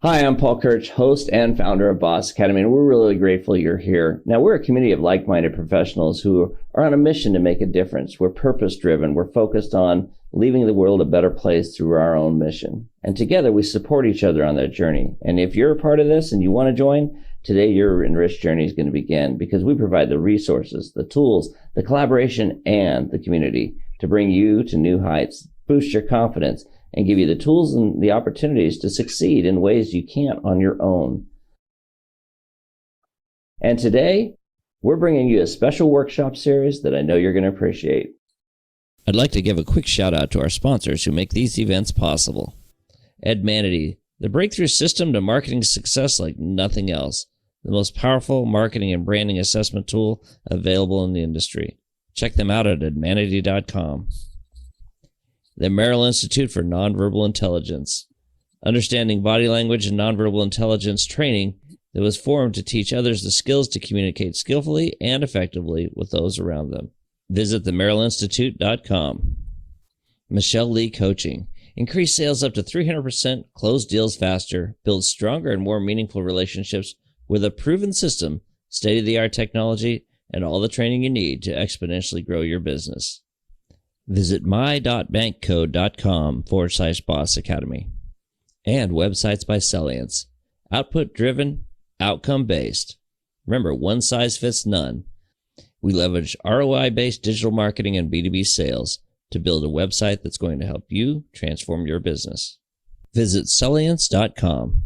Hi, I'm Paul Kirch, host and founder of Boss Academy, and we're really grateful you're here. Now, we're a community of like-minded professionals who are on a mission to make a difference. We're purpose-driven. We're focused on leaving the world a better place through our own mission. And together, we support each other on that journey. And if you're a part of this and you want to join, today your enriched journey is going to begin because we provide the resources, the tools, the collaboration, and the community to bring you to new heights, boost your confidence, and give you the tools and the opportunities to succeed in ways you can't on your own. And today, we're bringing you a special workshop series that I know you're going to appreciate. I'd like to give a quick shout out to our sponsors who make these events possible. Edmanity, the breakthrough system to marketing success like nothing else. The most powerful marketing and branding assessment tool available in the industry. Check them out at edmanity.com. The Merrill Institute for Nonverbal Intelligence, understanding body language and nonverbal intelligence training that was formed to teach others the skills to communicate skillfully and effectively with those around them. Visit themerrillinstitute.com. Michelle Lee Coaching, increase sales up to 300%, close deals faster, build stronger and more meaningful relationships with a proven system, state-of-the-art technology, and all the training you need to exponentially grow your business. Visit my.bankcode.com/Boss Academy. And websites by Celiance. Output driven, outcome based. Remember, one size fits none. We leverage ROI-based digital marketing and B2B sales to build a website that's going to help you transform your business. Visit Celiance.com.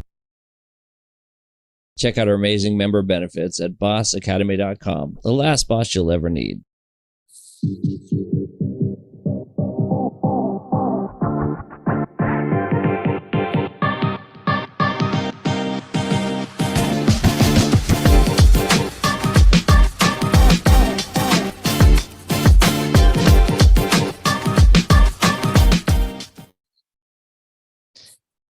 Check out our amazing member benefits at bossacademy.com, the last boss you'll ever need.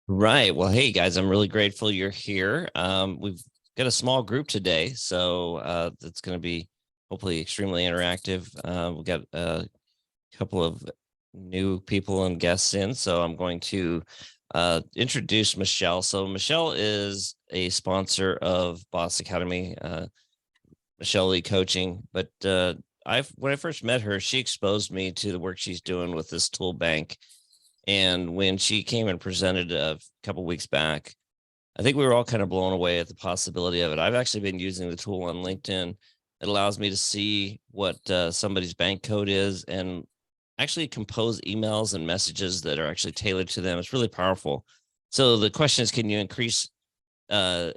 Right. Well, hey, guys, I'm really grateful you're here. We've got a small group today, so it's going to be hopefully extremely interactive. We've got a couple of new people and guests in, so I'm going to introduce Michelle. So Michelle is a sponsor of Boss Academy, Michelle Lee Coaching, but when I first met her, she exposed me to the work she's doing with this tool bank. And when she came and presented a couple weeks back, I think we were all kind of blown away at the possibility of it. I've actually been using the tool on LinkedIn. It allows me to see what somebody's bank code is and actually compose emails and messages that are actually tailored to them. It's really powerful. So the question is, can you increase, imagine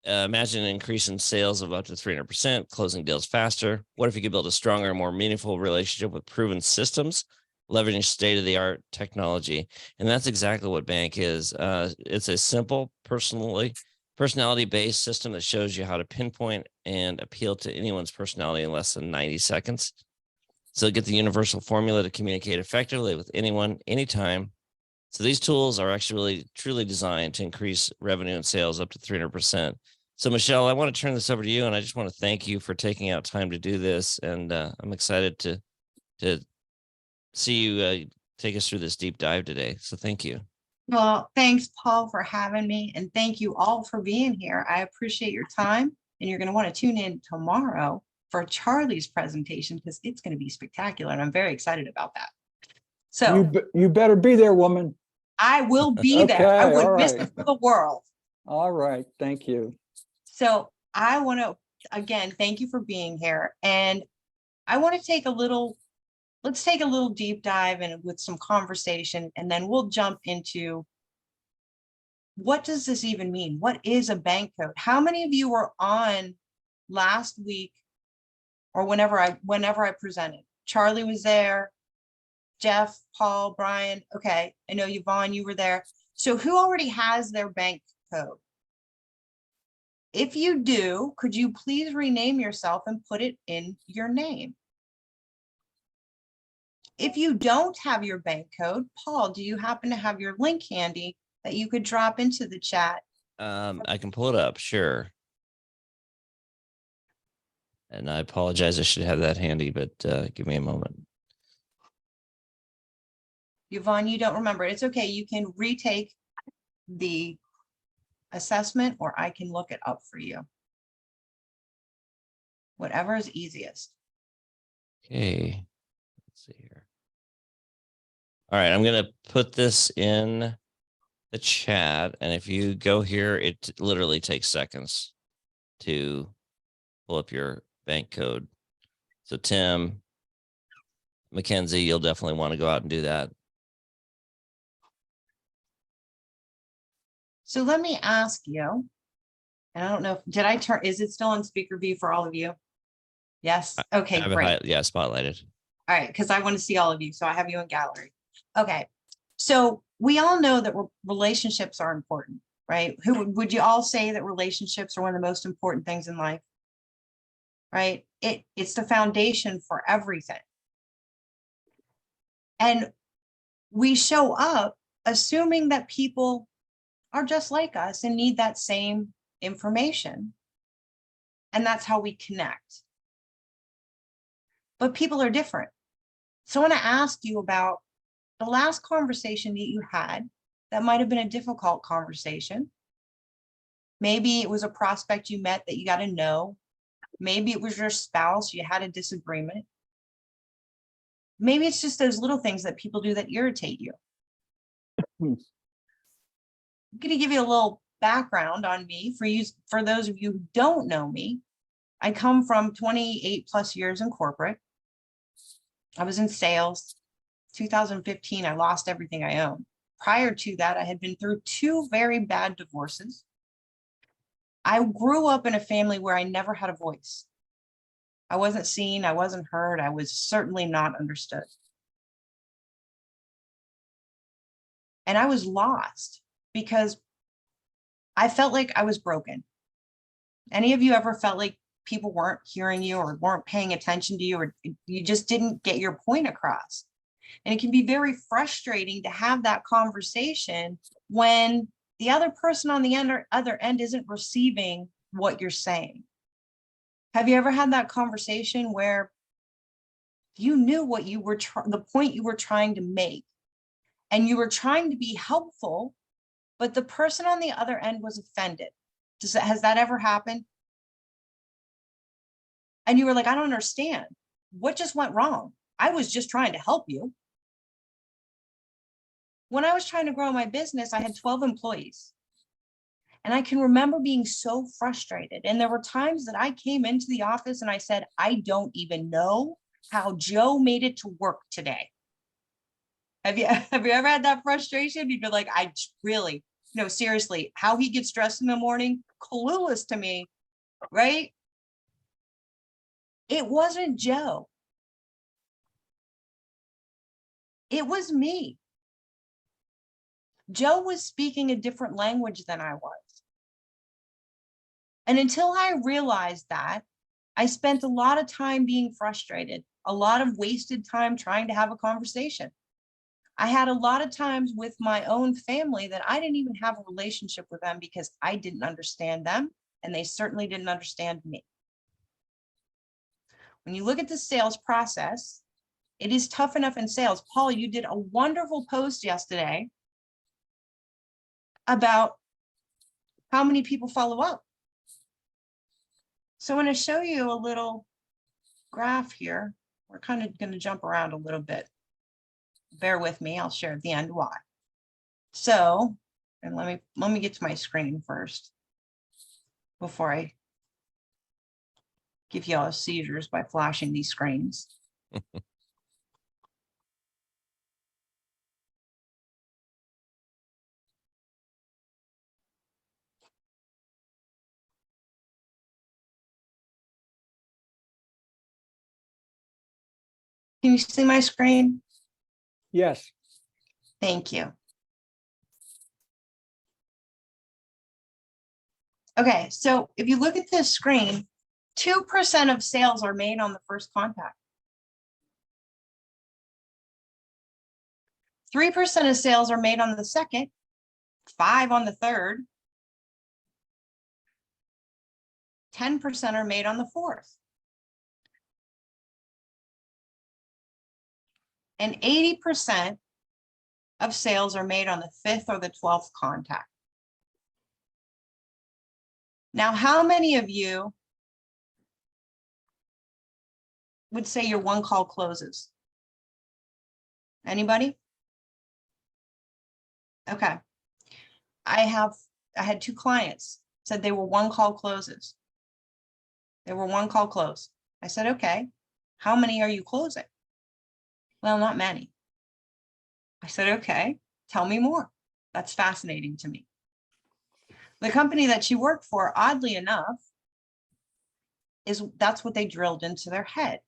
an increase in sales of up to 300%, closing deals faster? What if you could build a stronger, more meaningful relationship with proven systems, leveraging state-of-the-art technology? And that's exactly what B.A.N.K is. It's a simple, personality-based system that shows you how to pinpoint and appeal to anyone's personality in less than 90 seconds. So get the universal formula to communicate effectively with anyone, anytime. So these tools are actually really, truly designed to increase revenue and sales up to 300%. So Michelle, I want to turn this over to you, and I just want to thank you for taking out time to do this. And I'm excited to see you take us through this deep dive today. So thank you. Well, thanks, Paul, for having me. And thank you all for being here. I appreciate your time. And you're going to want to tune in tomorrow for Charlie's presentation because it's going to be spectacular. And I'm very excited about that. So you better be there, woman. I will be there. I wouldn't miss it for the world. All right. Thank you. So I want to, again, thank you for being here. And I want to take a little let's take a little deep dive and with some conversation, and then we'll jump into what does this even mean? What is a bank code? How many of you were on last week or whenever I presented? Charlie was there, Jeff, Paul, Brian. Okay, I know Yvonne, you were there. So who already has their bank code? If you do, could you please rename yourself and put it in your name? If you don't have your bank code, Paul, do you happen to have your link handy that you could drop into the chat? I can pull it up, sure. And I apologize, I should have that handy, but give me a moment. Yvonne, you don't remember. It's okay. You can retake the assessment, or I can look it up for you. Whatever is easiest. Okay. Let's see here. All right, I'm going to put this in the chat. And if you go here, it literally takes seconds to pull up your bank code. So Tim, Mackenzie, you'll definitely want to go out and do that. So let me ask you, and I don't know, did I turn, is it still on speaker view for all of you? Yes. Okay, I have it great. yeah, spotlighted. All right, because I want to see all of you, so I have you in gallery. Okay, so we all know that relationships are important, right? Would you all say that relationships are one of the most important things in life? Right? It's the foundation for everything. And we show up assuming that people are just like us and need that same information. And that's how we connect. But people are different. So I want to ask you about the last conversation that you had that might have been a difficult conversation. Maybe it was a prospect you met that you got to know. Maybe it was your spouse, you had a disagreement. Maybe it's just those little things that people do that irritate you. I'm going to give you a little background on me for those of you who don't know me. I come from 28 plus years in corporate. I was in sales. 2015, I lost everything I owned. Prior to that, I had been through 2 very bad divorces. I grew up in a family where I never had a voice. I wasn't seen, I wasn't heard, I was certainly not understood. And I was lost because I felt like I was broken. Any of you ever felt like people weren't hearing you or weren't paying attention to you, or you just didn't get your point across? And it can be very frustrating to have that conversation when the other person on the other end isn't receiving what you're saying. Have you ever had that conversation where you knew what you were the point you were trying to make, and you were trying to be helpful, but the person on the other end was offended? Has that ever happened? And you were like, I don't understand. What just went wrong? I was just trying to help you. When I was trying to grow my business, I had 12 employees. And I can remember being so frustrated. And there were times that I came into the office and I said, I don't even know how Joe made it to work today. Have you ever had that frustration? You'd be like, I really, no, seriously, how he gets dressed in the morning, clueless to me, right? It wasn't Joe. It was me. Joe was speaking a different language than I was. And until I realized that, I spent a lot of time being frustrated, a lot of wasted time trying to have a conversation. I had a lot of times with my own family that I didn't even have a relationship with them because I didn't understand them, and they certainly didn't understand me. When you look at the sales process, it is tough enough in sales. Paul, you did a wonderful post yesterday about how many people follow up. So I'm going to show you a little graph here. We're kind of going to jump around a little bit. Bear with me. I'll share at the end why. So, and let me get to my screen first before I give you all seizures by flashing these screens. Can you see my screen? Yes. Thank you. Okay, so if you look at this screen, 2% of sales are made on the first contact. 3% of sales are made on the second, 5% on the third, 10% are made on the fourth, and 80% of sales are made on the 5th or the 12th contact. Now, how many of you would say your one call closes? Anybody? Okay. I had 2 clients said they were one call closes. They were one call close. I said, okay, how many are you closing? Well, not many. I said, okay, tell me more. That's fascinating to me. The company that she worked for, oddly enough, that's what they drilled into their head.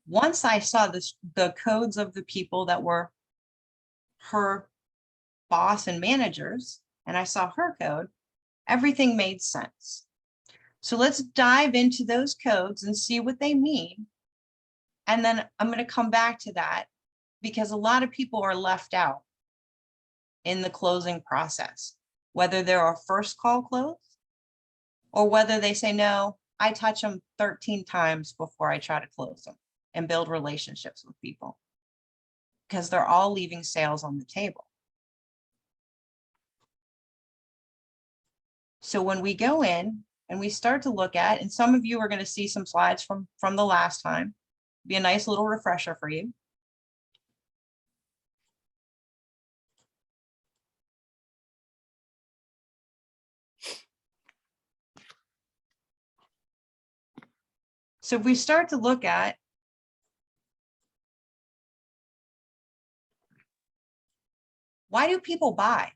Once I saw the codes of the people that were her boss and managers, and I saw her code, everything made sense. So let's dive into those codes and see what they mean. And then I'm going to come back to that because a lot of people are left out in the closing process, whether they're a first call close or whether they say, no, I touch them 13 times before I try to close them and build relationships with people because they're all leaving sales on the table. So when we go in and we start to look at, and some of you are going to see some slides from the last time, be a nice little refresher for you. So if we start to look at why do people buy?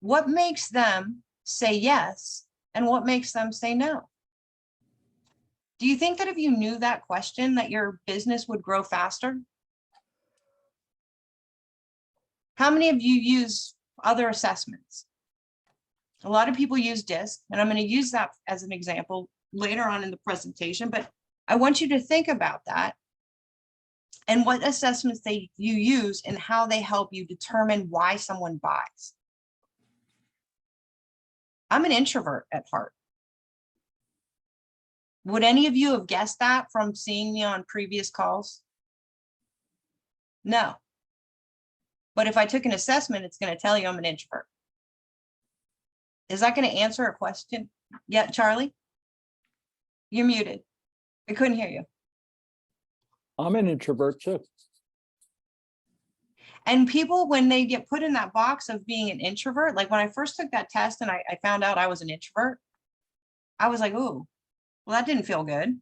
What makes them say yes and what makes them say no? Do you think that if you knew that question, that your business would grow faster? How many of you use other assessments? A lot of people use DISC, and I'm going to use that as an example later on in the presentation, but I want you to think about that and what assessments you use and how they help you determine why someone buys. I'm an introvert at heart. Would any of you have guessed that from seeing me on previous calls? No. But if I took an assessment, it's going to tell you I'm an introvert. Is that going to answer a question? Yeah, Charlie? You're muted. I couldn't hear you. I'm an introvert too. And people, when they get put in that box of being an introvert, like when I first took that test and I found out I was an introvert, I was like, ooh, well, that didn't feel good.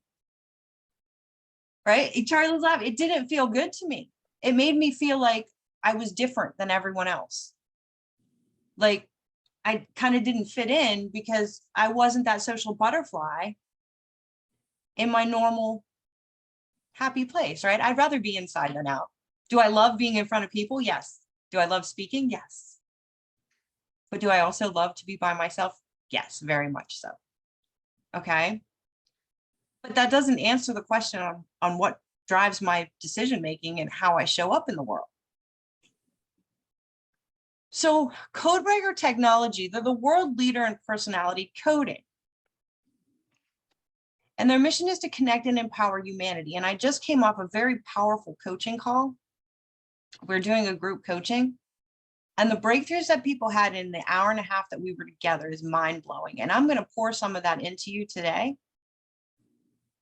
Right? Charlie's laughing. It didn't feel good to me. It made me feel like I was different than everyone else. Like I kind of didn't fit in because I wasn't that social butterfly in my normal happy place, right? I'd rather be inside than out. Do I love being in front of people? Yes. Do I love speaking? Yes. But do I also love to be by myself? Yes, very much so. Okay. But that doesn't answer the question on what drives my decision-making and how I show up in the world. So Codebreaker Technology, they're the world leader in personality coding. And their mission is to connect and empower humanity. And I just came off a very powerful coaching call. We're doing a group coaching. And the breakthroughs that people had in the hour and a half that we were together is mind-blowing. And I'm going to pour some of that into you today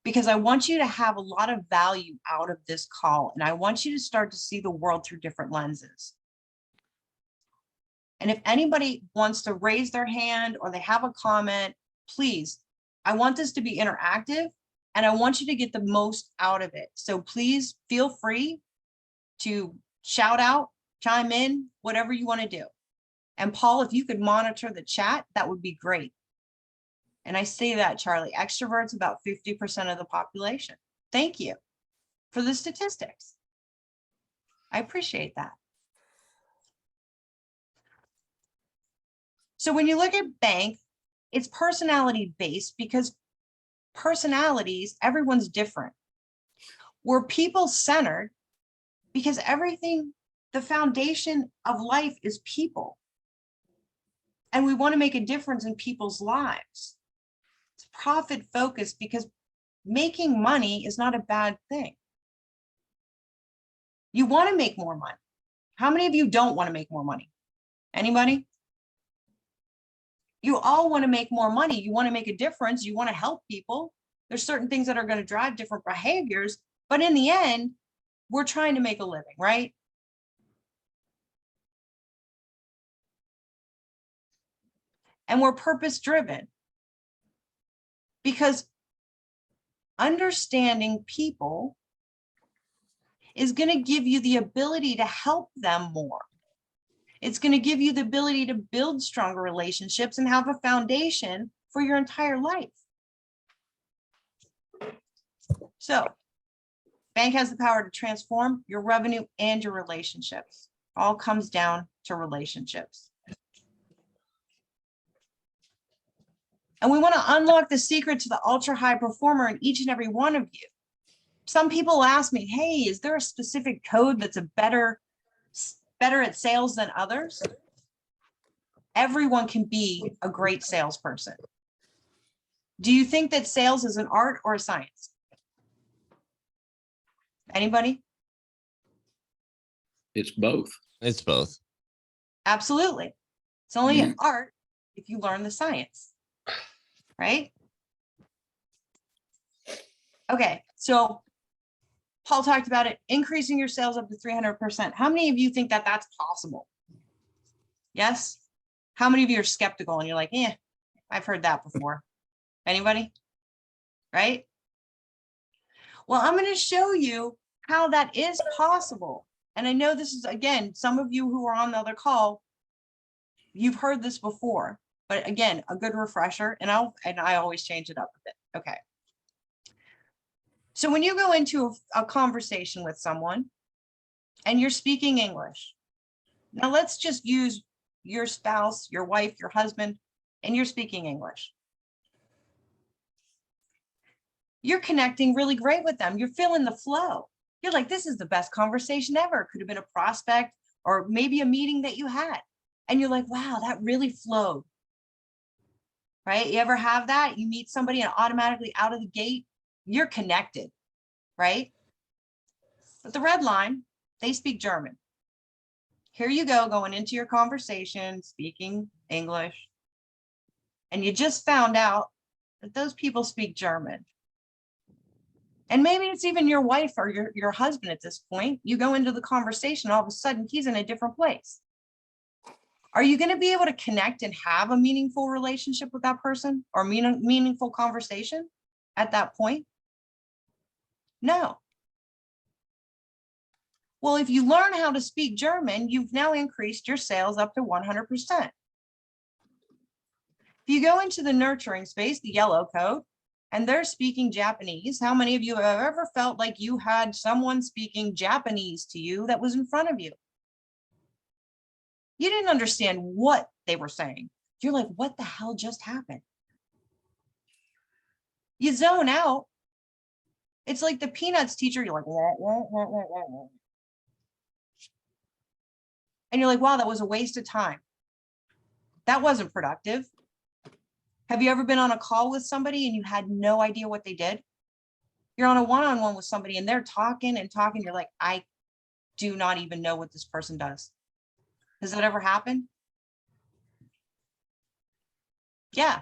because I want you to have a lot of value out of this call. And I want you to start to see the world through different lenses. And if anybody wants to raise their hand or they have a comment, please, I want this to be interactive and I want you to get the most out of it. So please feel free to shout out, chime in, whatever you want to do. And Paul, if you could monitor the chat, that would be great. And I say that, Charlie, extroverts about 50% of the population. Thank you for the statistics. I appreciate that. So when you look at B.A.N.K, it's personality based because personalities, everyone's different. We're people centered because everything, the foundation of life is people. And we want to make a difference in people's lives. It's profit focused because making money is not a bad thing. You want to make more money. How many of you don't want to make more money? Anybody? You all want to make more money. You want to make a difference. You want to help people. There's certain things that are going to drive different behaviors, but in the end, we're trying to make a living, right? And we're purpose driven because understanding people is going to give you the ability to help them more. It's going to give you the ability to build stronger relationships and have a foundation for your entire life. So, bank has the power to transform your revenue and your relationships. All comes down to relationships. And we want to unlock the secret to the ultra high performer in each and every one of you. Some people ask me, hey, is there a specific code that's better at sales than others? Everyone can be a great salesperson. Do you think that sales is an art or a science? Anybody? It's both. It's both. Absolutely. It's only an art if you learn the science, right? Okay, so Paul talked about it, increasing your sales up to 300%. How many of you think that that's possible? Yes? How many of you are skeptical and you're like, yeah, I've heard that before? Anybody? Right? Well, I'm going to show you how that is possible. And I know this is, again, some of you who are on the other call, you've heard this before, but again, a good refresher, and I always change it up a bit. Okay. So when you go into a conversation with someone and you're speaking English, now let's just use your spouse, your wife, your husband, and you're speaking English. You're connecting really great with them. You're feeling the flow. You're like, this is the best conversation ever. It could have been a prospect or maybe a meeting that you had. And you're like, wow, that really flowed. Right? You ever have that? You meet somebody and automatically out of the gate, you're connected, right? But the red line, they speak German. Here you go, going into your conversation, speaking English. And you just found out that those people speak German. And maybe it's even your wife or your husband at this point. You go into the conversation, all of a sudden he's in a different place. Are you going to be able to connect and have a meaningful relationship with that person or meaningful conversation at that point? No. Well, if you learn how to speak German, you've now increased your sales up to 100%. If you go into the nurturing space, the yellow code, and they're speaking Japanese, how many of you have ever felt like you had someone speaking Japanese to you that was in front of you? You didn't understand what they were saying. You're like, what the hell just happened? You zone out. It's like the Peanuts teacher. You're like, wah, wah, wah, wah, wah, wah. And you're like, wow, that was a waste of time. That wasn't productive. Have you ever been on a call with somebody and you had no idea what they did? You're on a one-on-one with somebody and they're talking and talking. You're like, I do not even know what this person does. Has that ever happened? Yeah.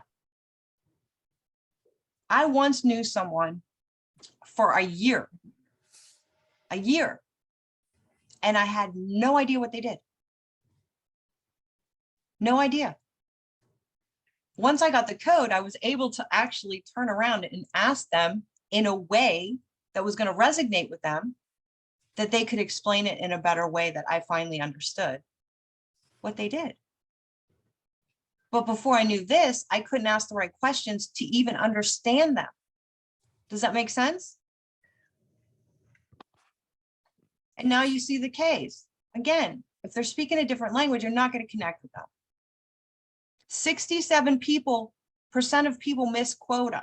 I once knew someone for a year, and I had no idea what they did. No idea. Once I got the code, I was able to actually turn around and ask them in a way that was going to resonate with them, that they could explain it in a better way that I finally understood what they did. But before I knew this, I couldn't ask the right questions to even understand them. Does that make sense? And now you see the Ks. Again, if they're speaking a different language, you're not going to connect with them. 67% of people miss quota.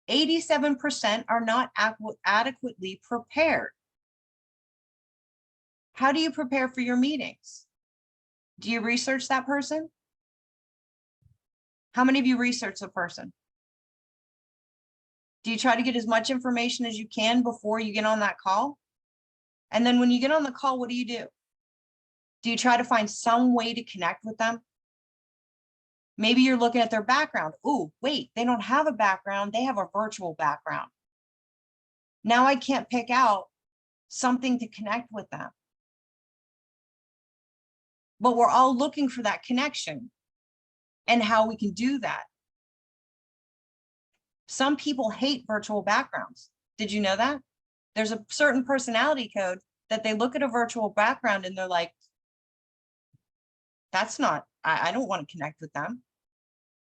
87% are not adequately prepared. How do you prepare for your meetings? Do you research that person? How many of you research a person? Do you try to get as much information as you can before you get on that call? And then when you get on the call, what do? Do you try to find some way to connect with them? Maybe you're looking at their background. Oh, wait, they don't have a background. They have a virtual background. Now I can't pick out something to connect with them. But we're all looking for that connection and how we can do that. Some people hate virtual backgrounds. Did you know that? There's a certain personality code that they look at a virtual background and they're like, that's not, I don't want to connect with them.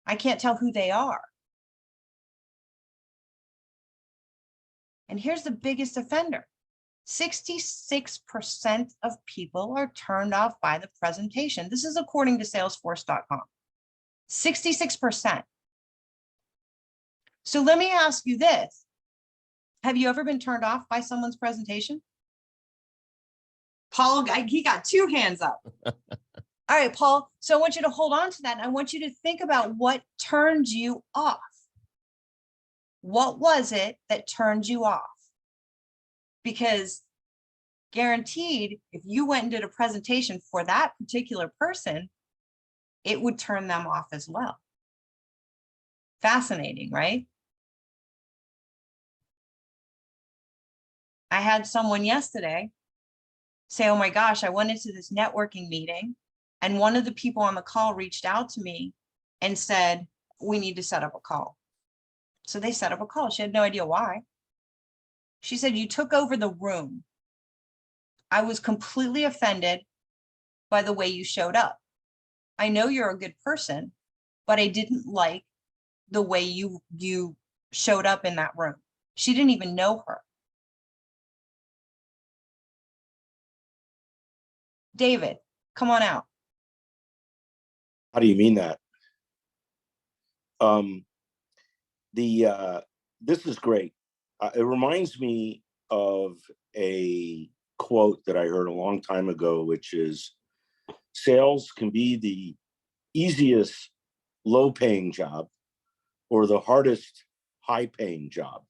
I can't tell who they are. And here's the biggest offender. 66% of people are turned off by the presentation. This is according to Salesforce.com. 66%. So let me ask you this. Have you ever been turned off by someone's presentation? Paul, he got 2 hands up. All right, Paul. So I want you to hold on to that. And I want you to think about what turned you off. What was it that turned you off? Because guaranteed, if you went and did a presentation for that particular person, it would turn them off as well. Fascinating, right? I had someone yesterday say, oh my gosh, I went into this networking meeting and one of the people on the call reached out to me and said, we need to set up a call. So they set up a call. She had no idea why. She said, you took over the room. I was completely offended by the way you showed up. I know you're a good person, but I didn't like the way you showed up in that room. She didn't even know her. David, come on out. How do you mean that? This is great. It reminds me of a quote that I heard a long time ago, which is, sales can be the easiest low-paying job or the hardest high-paying job.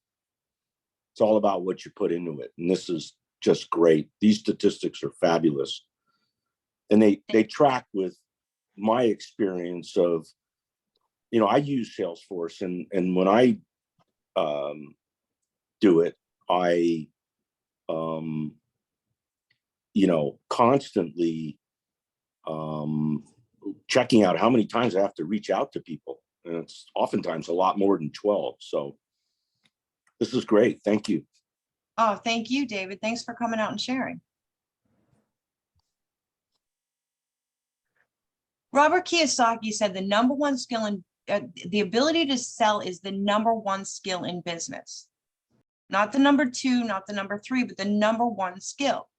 It's all about what you put into it. And this is just great. These statistics are fabulous. And they track with my experience of, you know, I use Salesforce, and when I do it, I you know, constantly checking out how many times I have to reach out to people. And it's oftentimes a lot more than 12. So this is great. Thank you. Oh, thank you, David. Thanks for coming out and sharing. Robert Kiyosaki said the number one skill in the ability to sell is the number one skill in business. Not the number 2, not the number 3, but the number one skill.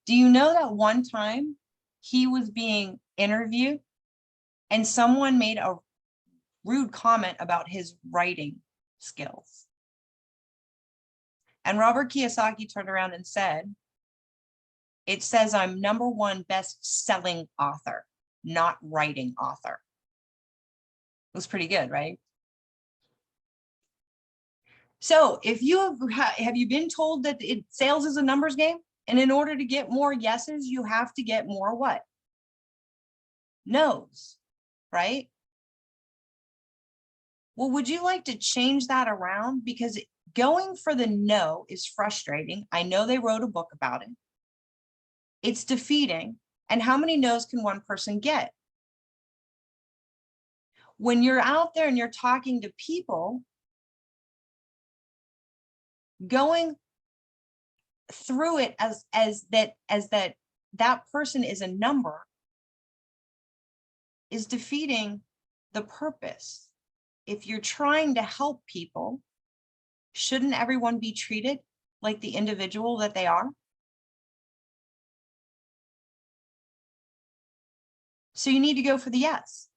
Do you know that one time he was being interviewed and someone made a rude comment about his writing skills? And Robert Kiyosaki turned around and said, it says I'm number 1 best-selling author, not writing author. It was pretty good, right? So if you have you been told that sales is a numbers game? And in order to get more yeses, you have to get more what? No's, right? Well, would you like to change that around? Because going for the no is frustrating. I know they wrote a book about it. It's defeating. And how many no's can one person get? When you're out there and you're talking to people, going through it as that person is a number is defeating the purpose. If you're trying to help people, shouldn't everyone be treated like the individual that they are? So you need to go for the yes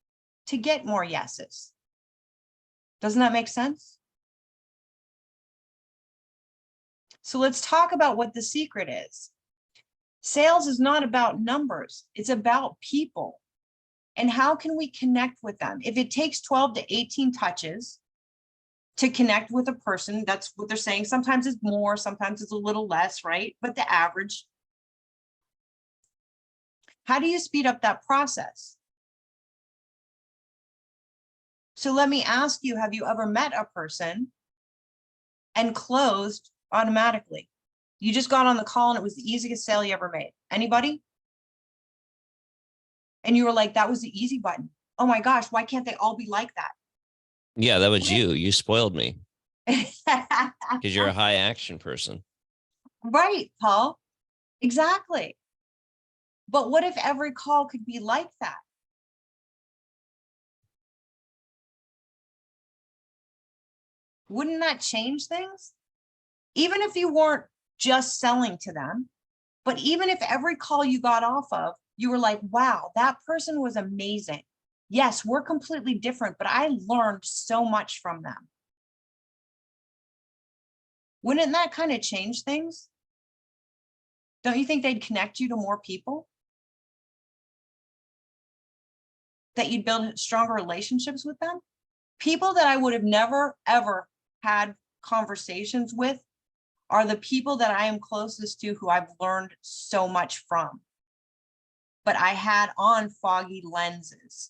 to get more yeses. Doesn't that make sense? So let's talk about what the secret is. Sales is not about numbers. It's about people. And how can we connect with them? If it takes 12 to 18 touches to connect with a person, that's what they're saying. Sometimes it's more, sometimes it's a little less, right? But the average. How do you speed up that process? So let me ask you, have you ever met a person and closed automatically? You just got on the call and it was the easiest sale you ever made. Anybody? And you were like, that was the easy button. Oh my gosh, why can't they all be like that? Yeah, that was you. You spoiled me because you're a Right, high action person. Paul. Exactly. But what if every call could be like that? Wouldn't that change things? Even if you weren't just selling to them, but even if every call you got off of, you were like, wow, that person was amazing. Yes, we're completely different, but I learned so much from them. Wouldn't that kind of change things? Don't you think they'd connect you to more people? That you'd build stronger relationships with them? People that I would have never, ever had conversations with are the people that I am closest to who I've learned so much from. But I had on foggy lenses.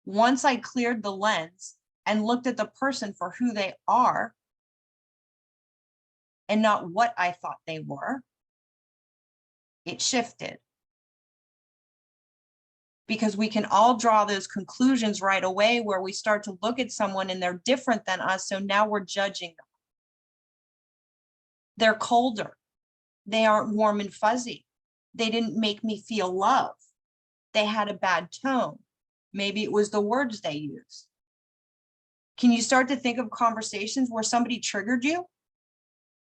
Once I cleared the lens and looked at the person for who they are and not what I thought they were, it shifted. Because we can all draw those conclusions right away where we start to look at someone and they're different than us. So now we're judging them. They're colder. They aren't warm and fuzzy. They didn't make me feel love. They had a bad tone. Maybe it was the words they used. Can you start to think of conversations where somebody triggered you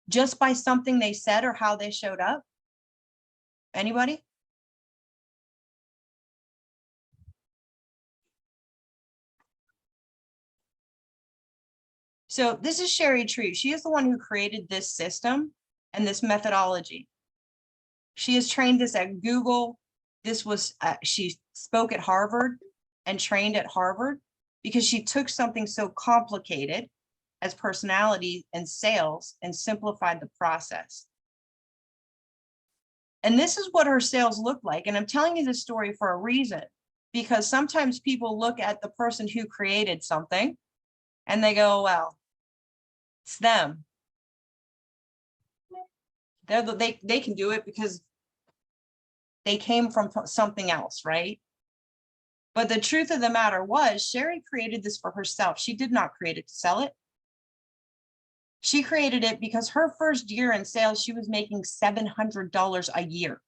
just by something they said or how they showed up? Anybody? So this is Sherry Tree. She is the one who created this system and this methodology. She has trained this at Google. This was, she spoke at Harvard and trained at Harvard because she took something so complicated as personality and sales and simplified the process. And this is what her sales look like. And I'm telling you this story for a reason, because sometimes people look at the person who created something and they go, well, it's them. They can do it because they came from something else, right? But the truth of the matter was, Sherry created this for herself. She did not create it to sell it. She created it because her first year in sales, she was making $700 a year.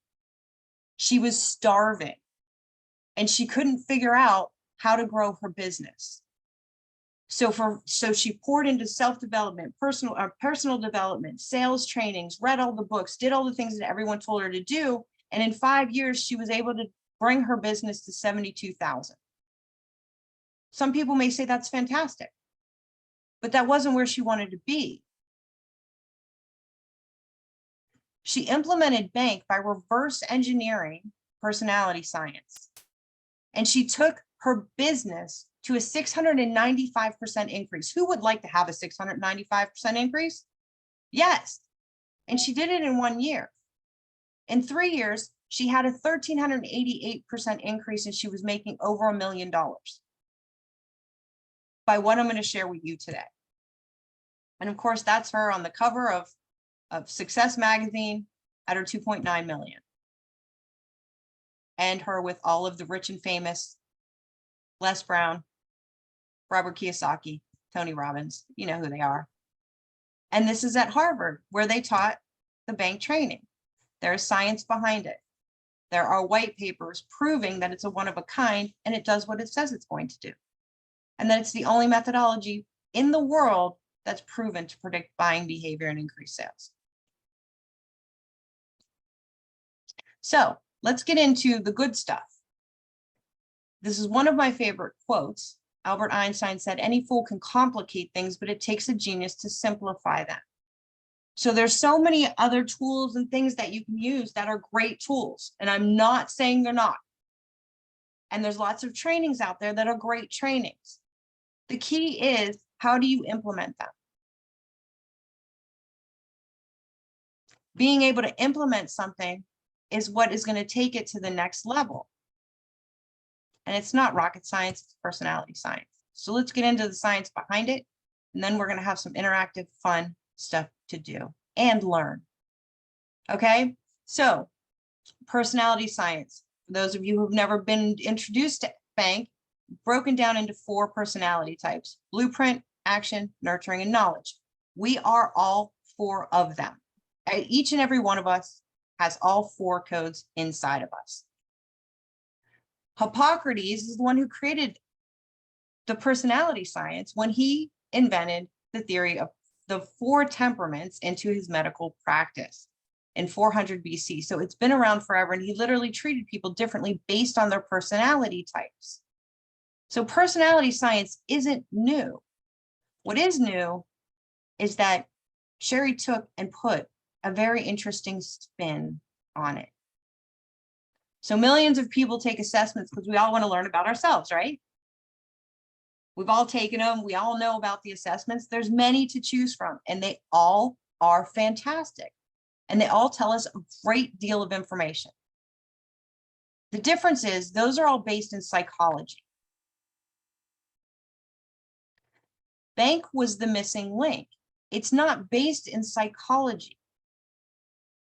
She was starving and she couldn't figure out how to grow her business. So she poured into self-development, personal development, sales trainings, read all the books, did all the things that everyone told her to do. And in 5 years, she was able to bring her business to 72,000. Some people may say that's fantastic, but that wasn't where she wanted to be. She implemented B.A.N.K by reverse engineering personality science. And she took her business to a 695% increase. Who would like to have a 695% increase? Yes. And she did it in 1 year. In 3 years, she had a 1,388% increase and she was making over $1 million by what I'm going to share with you today. And of course, that's her on the cover of Success Magazine at her 2.9 million. And her with all of the rich and famous, Les Brown, Robert Kiyosaki, Tony Robbins, you know who they are. And this is at Harvard, where they taught the B.A.N.K training. There is science behind it. There are white papers proving that it's a one of a kind and it does what it says it's going to do. And that it's the only methodology in the world that's proven to predict buying behavior and increase sales. So let's get into the good stuff. This is one of my favorite quotes. Albert Einstein said, any fool can complicate things, but it takes a genius to simplify them. So there's so many other tools and things that you can use that are great tools. And I'm not saying they're not. And there's lots of trainings out there that are great trainings. The key is, how do you implement them? Being able to implement something is what is going to take it to the next level. And it's not rocket science, it's personality science. So let's get into the science behind it. And then we're going to have some interactive, fun stuff to do and learn. Okay, so personality science. For those of you who've never been introduced to B.A.N.K, broken down into 4 personality types: blueprint, action, nurturing, and knowledge. We are all 4 of them. Each and every one of us has all 4 codes inside of us. Hippocrates is the one who created the personality science when he invented the theory of the 4 temperaments into his medical practice in 400 BC. So it's been around forever, and he literally treated people differently based on their personality types. So personality science isn't new. What is new is that Sherry took and put a very interesting spin on it. So millions of people take assessments because we all want to learn about ourselves, right? We've all taken them. We all know about the assessments. There's many to choose from, and they all are fantastic. And they all tell us a great deal of information. The difference is those are all based in psychology. B.A.N.K was the missing link. It's not based in psychology.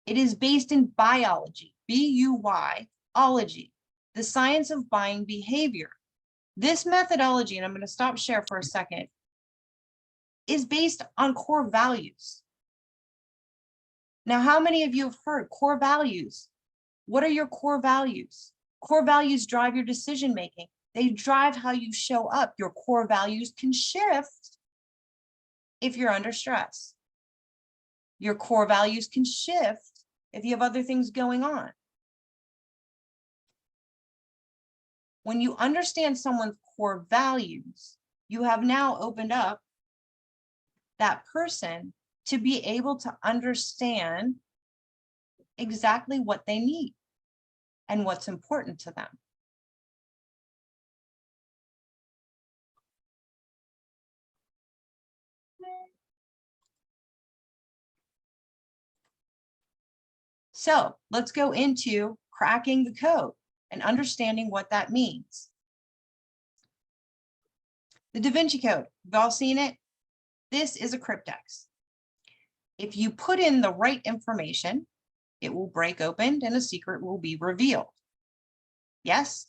It is based in biology, B-U-Y-ology, the science of buying behavior. This methodology, and I'm going to stop share for a second, is based on core values. Now, how many of you have heard core values? What are your core values? Core values drive your decision making. They drive how you show up. Your core values can shift if you're under stress. Your core values can shift if you have other things going on. When you understand someone's core values, you have now opened up that person to be able to understand exactly what they need and what's important to them. So let's go into cracking the code and understanding what that means. The Da Vinci Code, we've all seen it. This is a cryptex. If you put in the right information, it will break open and a secret will be revealed. Yes?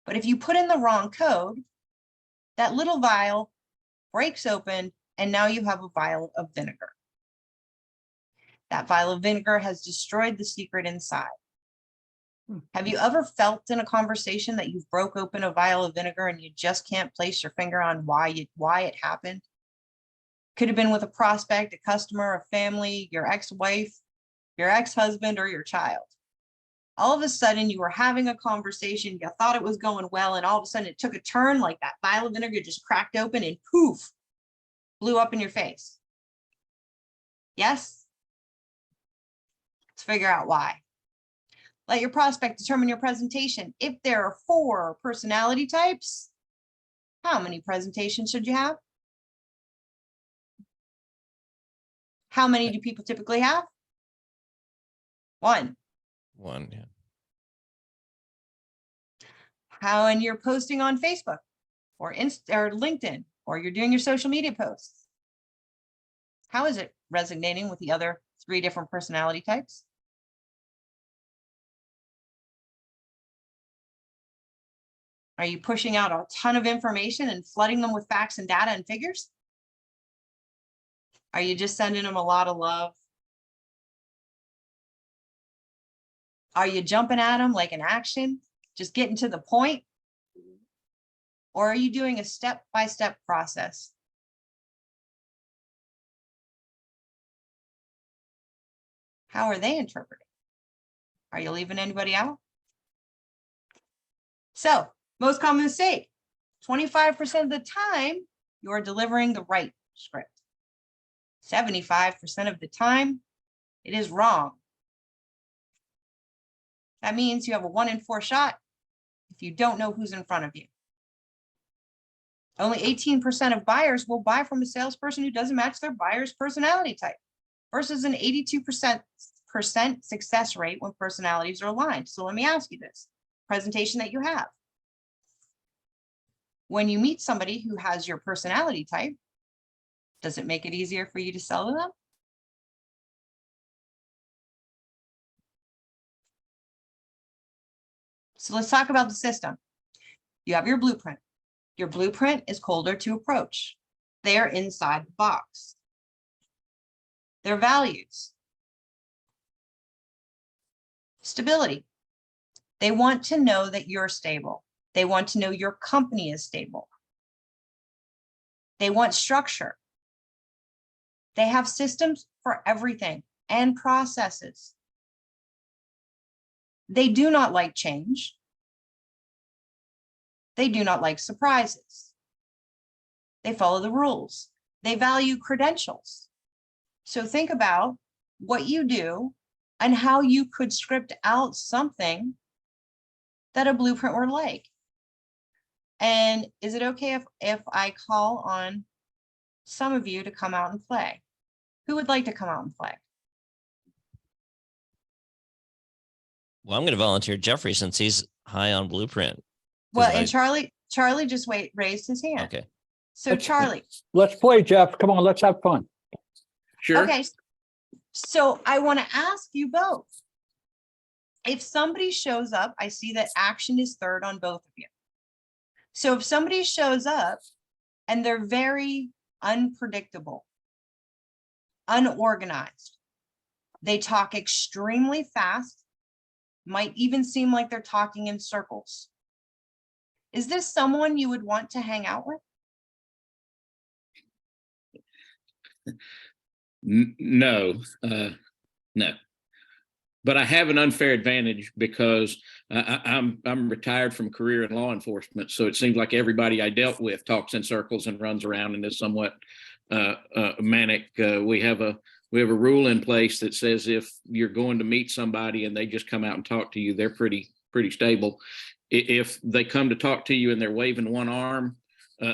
But if you put in the wrong code, that little vial breaks open and now you have a vial of vinegar. That vial of vinegar has destroyed the secret inside. Have you ever felt in a conversation that you've broke open a vial of vinegar and you just can't place your finger on why it happened? Could have been with a prospect, a customer, a family, your ex-wife, your ex-husband, or your child. All of a sudden, you were having a conversation, you thought it was going well, and all of a sudden it took a turn, like that vial of vinegar just cracked open and poof, blew up in your face. Yes? Let's figure out why. Let your prospect determine your presentation. If there are 4 personality types, how many presentations should you have? How many do people typically have? 1. 1, yeah. How, and you're posting on Facebook or LinkedIn, or you're doing your social media posts. How is it resonating with the other 3 different personality types? Are you pushing out a ton of information and flooding them with facts and data and figures? Are you just sending them a lot of love? Are you jumping at them like an action, just getting to the point? Or are you doing a step-by-step process? How are they interpreting? Are you leaving anybody out? So, most common mistake, 25% of the time, you're delivering the right script. 75% of the time, it is wrong. That means you have a 1 in 4 shot if you don't know who's in front of you. Only 18% of buyers will buy from a salesperson who doesn't match their buyer's personality type, versus an 82% success rate when personalities are aligned. So let me ask you this: presentation that you have, When you meet somebody who has your personality type, does it make it easier for you to sell to them? So let's talk about the system. You have your blueprint. Your blueprint is colder to approach. They are inside the box. Their values. Stability. They want to know that you're stable. They want to know your company is stable. They want structure. They have systems for everything and processes. They do not like change. They do not like surprises. They follow the rules. They value credentials. So think about what you do and how you could script out something that a blueprint were like. And is it okay if I call on some of you to come out and play? Who would like to come out and play? Well, I'm going to volunteer Jeffrey since he's high on blueprint. Well, and Charlie just raised his hand. Okay. So Charlie. Let's play, Jeff. Come on, let's have fun. Sure. Okay. So I want to ask you both. If somebody shows up, I see that action is third on both of you. So if somebody shows up and they're very unpredictable, unorganized, they talk extremely fast, might even seem like they're talking in circles. Is this someone you would want to hang out with? No, no. But I have an unfair advantage because I'm retired from career in law enforcement. So it seems like everybody I dealt with talks in circles and runs around and is somewhat manic. We have a rule in place that says if you're going to meet somebody and they just come out and talk to you, they're pretty stable. If they come to talk to you and they're waving one arm,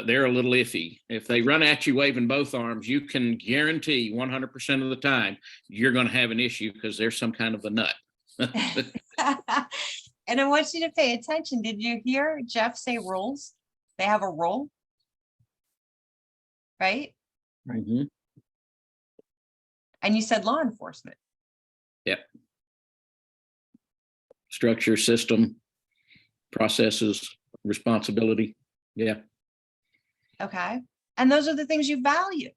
they're a little iffy. If they run at you waving both arms, you can guarantee 100% of the time you're going to have an issue because there's some kind of a nut. And I want you to pay attention. Did you hear Jeff say rules? They have a rule, right? Mm-hmm. And you said law enforcement. Yep. Structure, system, processes, responsibility. Yeah. Okay. And those are the things you value.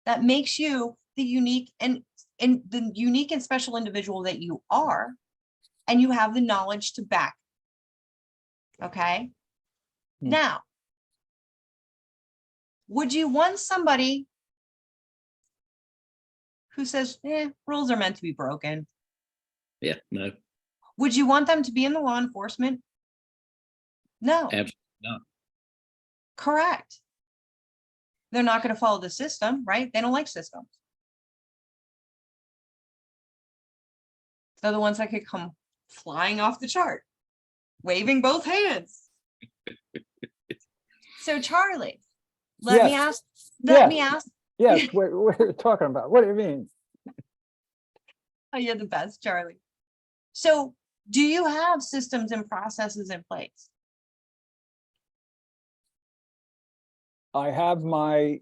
That makes you the unique and the unique and special individual that you are. And you have the knowledge to back. Okay. Now, would you want somebody who says, rules are meant to be broken? Yeah, no. Would you want them to be in the law enforcement? No. Absolutely not. Correct. They're not going to follow the system, right? They don't like systems. They're the ones that could come flying off the chart, waving both hands. So Charlie, let me ask. Yes, we're talking about. What do you mean? Oh, you're the best, Charlie. So do you have systems and processes in place? I have my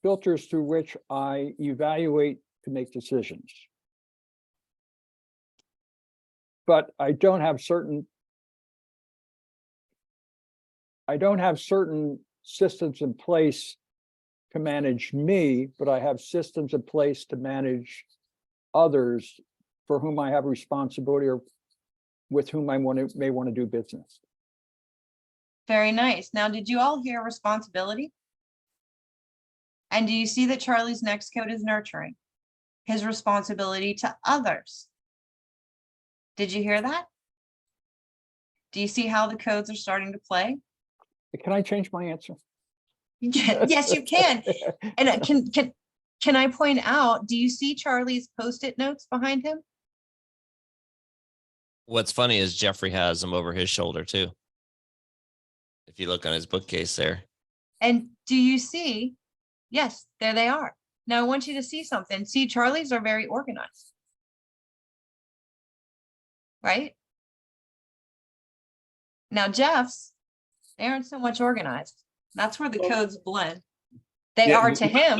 filters through which I evaluate to make decisions. But I don't have certain systems in place to manage me, but I have systems in place to manage others for whom I have responsibility or with whom I may want to do business. Very nice. Now, did you all hear responsibility? And do you see that Charlie's next code is nurturing? His responsibility to others. Did you hear that? Do you see how the codes are starting to play? Can I change my answer? Yes, you can. And can I point out, do you see Charlie's Post-it notes behind him? What's funny is Jeffrey has them over his shoulder too. If you look on his bookcase there. And do you see? Yes, there they are. Now I want you to see something. See, Charlie's are very organized. Right? Now Jeff's They aren't so much organized. That's where the codes blend. They Yeah, are to him.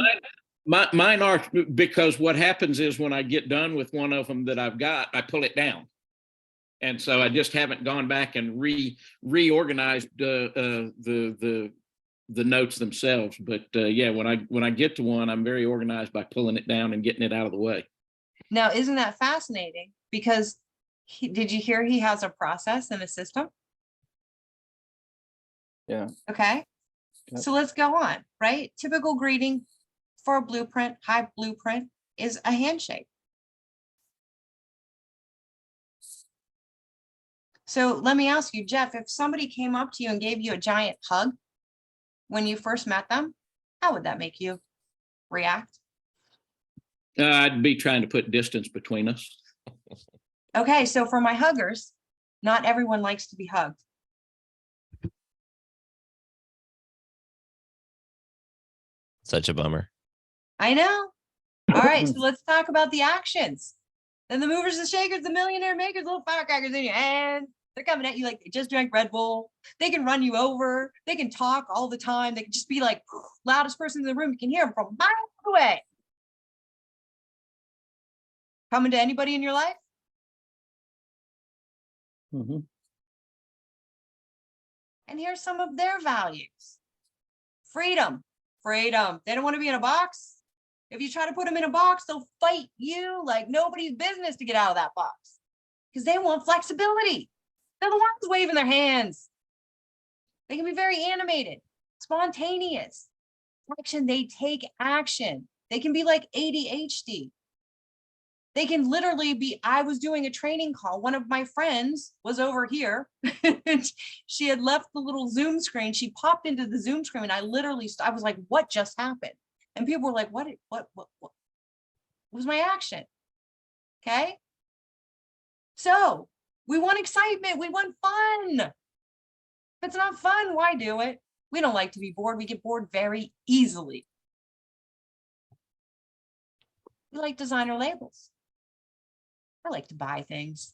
Mine are, because what happens is when I get done with one of them that I've got, I pull it down. And so I just haven't gone back and reorganized the notes themselves. But yeah, when I get to one, I'm very organized by pulling it down and getting it out of the way. Now, isn't that fascinating? Because did you hear he has a process and a system? Yeah. Okay. Yep. So let's go on, right? Typical greeting for a blueprint, high blueprint, is a handshake. So let me ask you, Jeff, if somebody came up to you and gave you a giant hug when you first met them, how would that make you react? I'd be trying to put distance between us. Okay, so for my huggers, not everyone likes to be hugged. Such a bummer. I know. All right, so let's talk about the actions. Then the movers, the shakers, the millionaire makers, little firecrackers in your hand. They're coming at you like they just drank Red Bull. They can run you over. They can talk all the time. They can just be like loudest person in the room. You can hear them from miles away. Coming to anybody in your life? Mhm. And here's some of their values. Freedom. Freedom. They don't want to be in a box. If you try to put them in a box, they'll fight you like nobody's business to get out of that box because they want flexibility. They're the ones waving their hands. They can be very animated, spontaneous. Action, they take action. They can be like ADHD. They can literally be, I was doing a training call. One of my friends was over here. She had left the little Zoom screen. She popped into the Zoom screen and I literally, I was like, what just happened? And people were like, what was my action? Okay. So we want excitement. We want fun. If it's not fun, why do it? We don't like to be bored. We get bored very easily. We like designer labels. I like to buy things.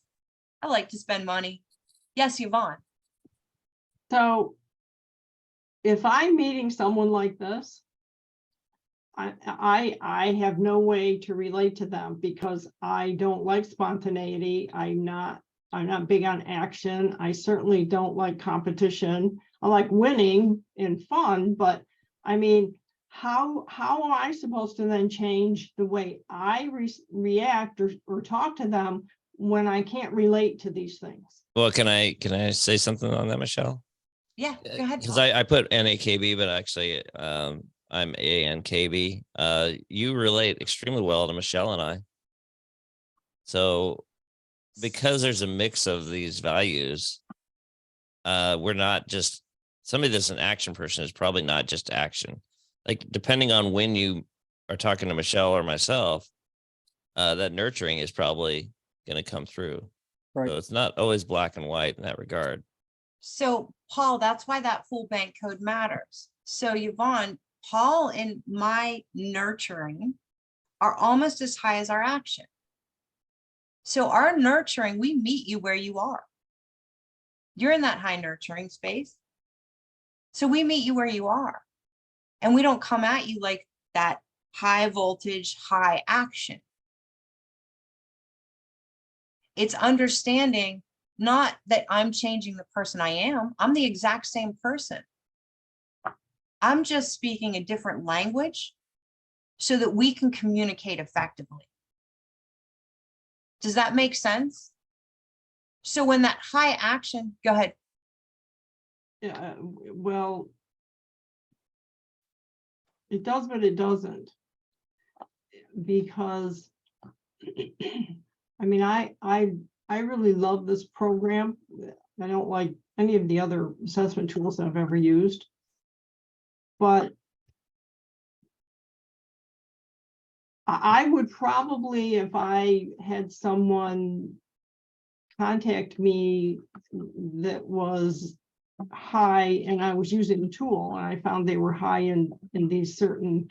I like to spend money. Yes, Yvonne. So if I'm meeting someone like this, I have no way to relate to them because I don't like spontaneity. I'm not big on action. I certainly don't like competition. I like winning and fun, but I mean, how am I supposed to then change the way I react or talk to them when I can't relate to these things? Well, can I say something on that, Michelle? Yeah, go ahead. Because Paul. I put NAKB, but actually I'm A.N.K.B. You relate extremely well to Michelle and I. So because there's a mix of these values, we're not just somebody that's an action person is probably not just action. Like depending on when you are talking to Michelle or myself, that nurturing is probably going to come through. Right. So it's not always black and white in that regard. So Paul, that's why that full bank code matters. So Yvonne, Paul and my nurturing are almost as high as our action. So our nurturing, we meet you where you are. You're in that high nurturing space. So we meet you where you are. And we don't come at you like that high voltage, high action. It's understanding not that I'm changing the person I am. I'm the exact same person. I'm just speaking a different language so that we can communicate effectively. Does that make sense? So when that high action, go ahead. Yeah, well, it does, but it doesn't. Because I mean, I really love this program. I don't like any of the other assessment tools that I've ever used. But I would probably, if I had someone contact me that was high and I was using the tool and I found they were high in these certain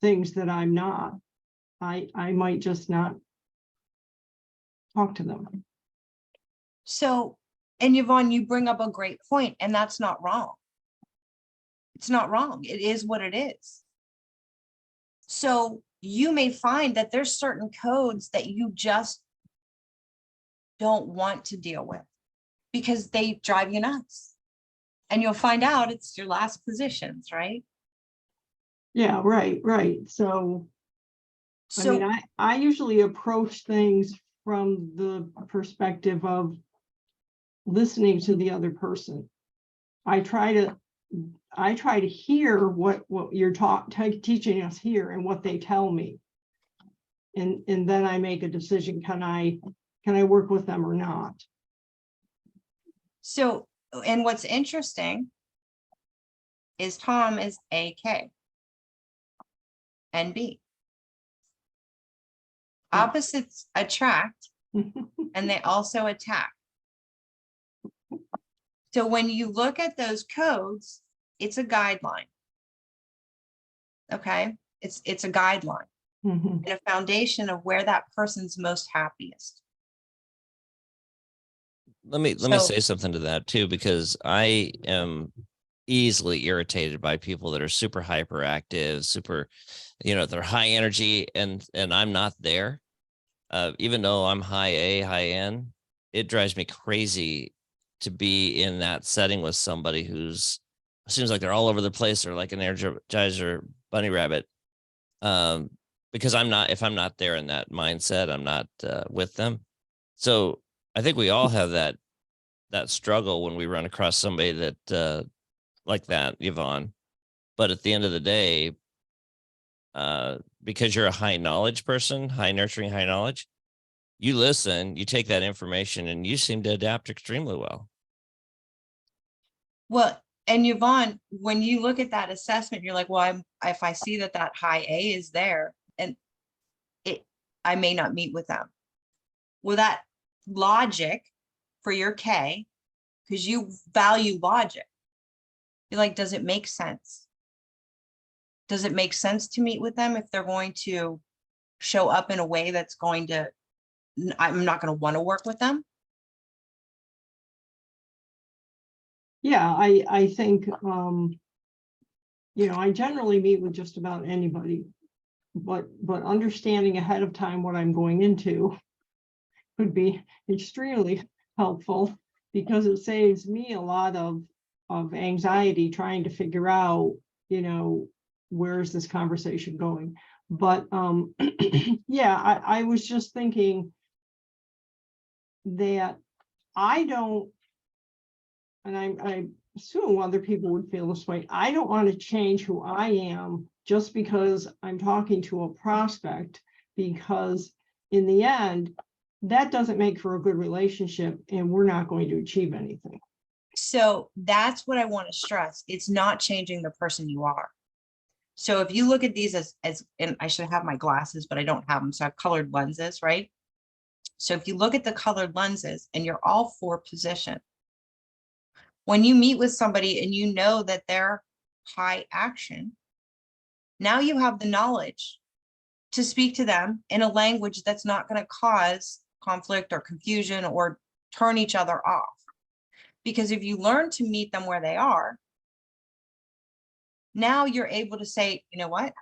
things that I'm not, I might just not talk to them. So, and Yvonne, you bring up a great point, and that's not wrong. It's not wrong. It is what it is. So you may find that there's certain codes that you just don't want to deal with because they drive you nuts. And you'll find out it's your last positions, right? Yeah, right. So, I mean, So I usually approach things from the perspective of listening to the other person. I try to hear what you're teaching us here and what they tell me. And then I make a decision, can I work with them or not? So, and what's interesting is Tom is A.K. and B. Yeah. Opposites attract and they also attack. So when you look at those codes, it's a guideline. Okay, it's a guideline Mhm. and a foundation of where that person's most happiest. Let me So- say something to that too, because I am easily irritated by people that are super hyperactive, super, they're high energy, and I'm not there. Even though I'm high A, high N, it drives me crazy to be in that setting with somebody who's seems like they're all over the place, or like an Energizer bunny rabbit. Because if I'm not there in that mindset, I'm not with them. So I think we all have that struggle when we run across somebody that like that, Yvonne. But at the end of the day, because you're a high knowledge person, high nurturing, high knowledge, you listen, you take that information, and you seem to adapt extremely well. Well, and Yvonne, when you look at that assessment, you're like, well, if I see that high A is there and I may not meet with them. Well, that logic for your K, because you value logic, you're like, does it make sense? Does it make sense to meet with them if they're going to show up in a way that's going to, I'm not going to want to work with them? Yeah, I think, I generally meet with just about anybody, but understanding ahead of time what I'm going into would be extremely helpful, because it saves me a lot of anxiety trying to figure out, where's this conversation going. But yeah, I was just thinking that I don't, and I assume other people would feel this way, I don't want to change who I am just because I'm talking to a prospect, because in the end, that doesn't make for a good relationship and we're not going to achieve anything. So that's what I want to stress. It's not changing the person you are. So if you look at these as, and I should have my glasses, but I don't have them. So I have colored lenses, right? So if you look at the colored lenses and you're all for position, when you meet with somebody and you know that they're high action, now you have the knowledge to speak to them in a language that's not going to cause conflict or confusion or turn each other off. Because if you learn to meet them where they are, now you're able to say, you know what?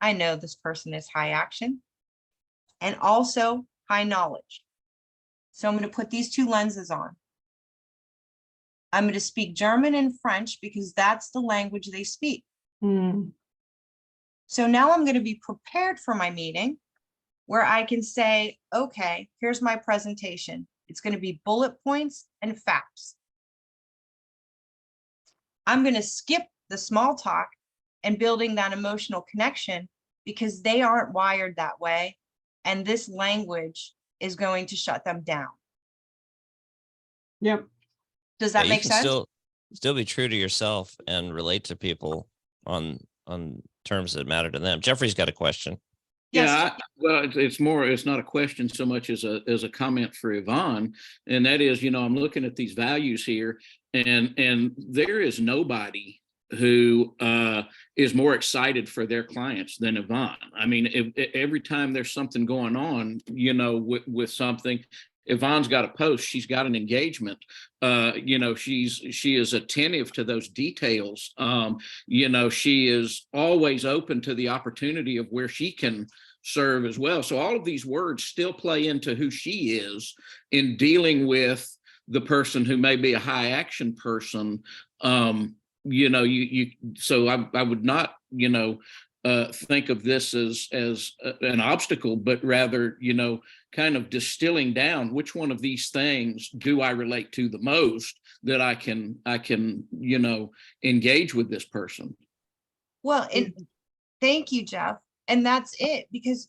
I know this person is high action and also high knowledge. So I'm going to put these two lenses on. I'm going to speak German and French because that's the language they speak. So now I'm going to be prepared for my meeting where I can say, okay, here's my presentation. It's going to be bullet points and facts. I'm going to skip the small talk and building that emotional connection because they aren't wired that way. And this language is going to shut them down. Yep. Does that make sense? Still be true to yourself and relate to people on terms that matter to them. Jeffrey's got a question. Yes. Yeah, well, it's not a question so much as a comment for Yvonne, and that is, I'm looking at these values here, and there is nobody who is more excited for their clients than Yvonne. I mean, every time there's something going on, with something, Yvonne's got a post, she's got an engagement. She is attentive to those details. She is always open to the opportunity of where she can serve as well. So all of these words still play into who she is in dealing with the person who may be a high action person. So I would not, think of this as an obstacle, but rather, kind of distilling down which one of these things do I relate to the most that I can, engage with this person. Well, and thank you, Jeff. And that's it, because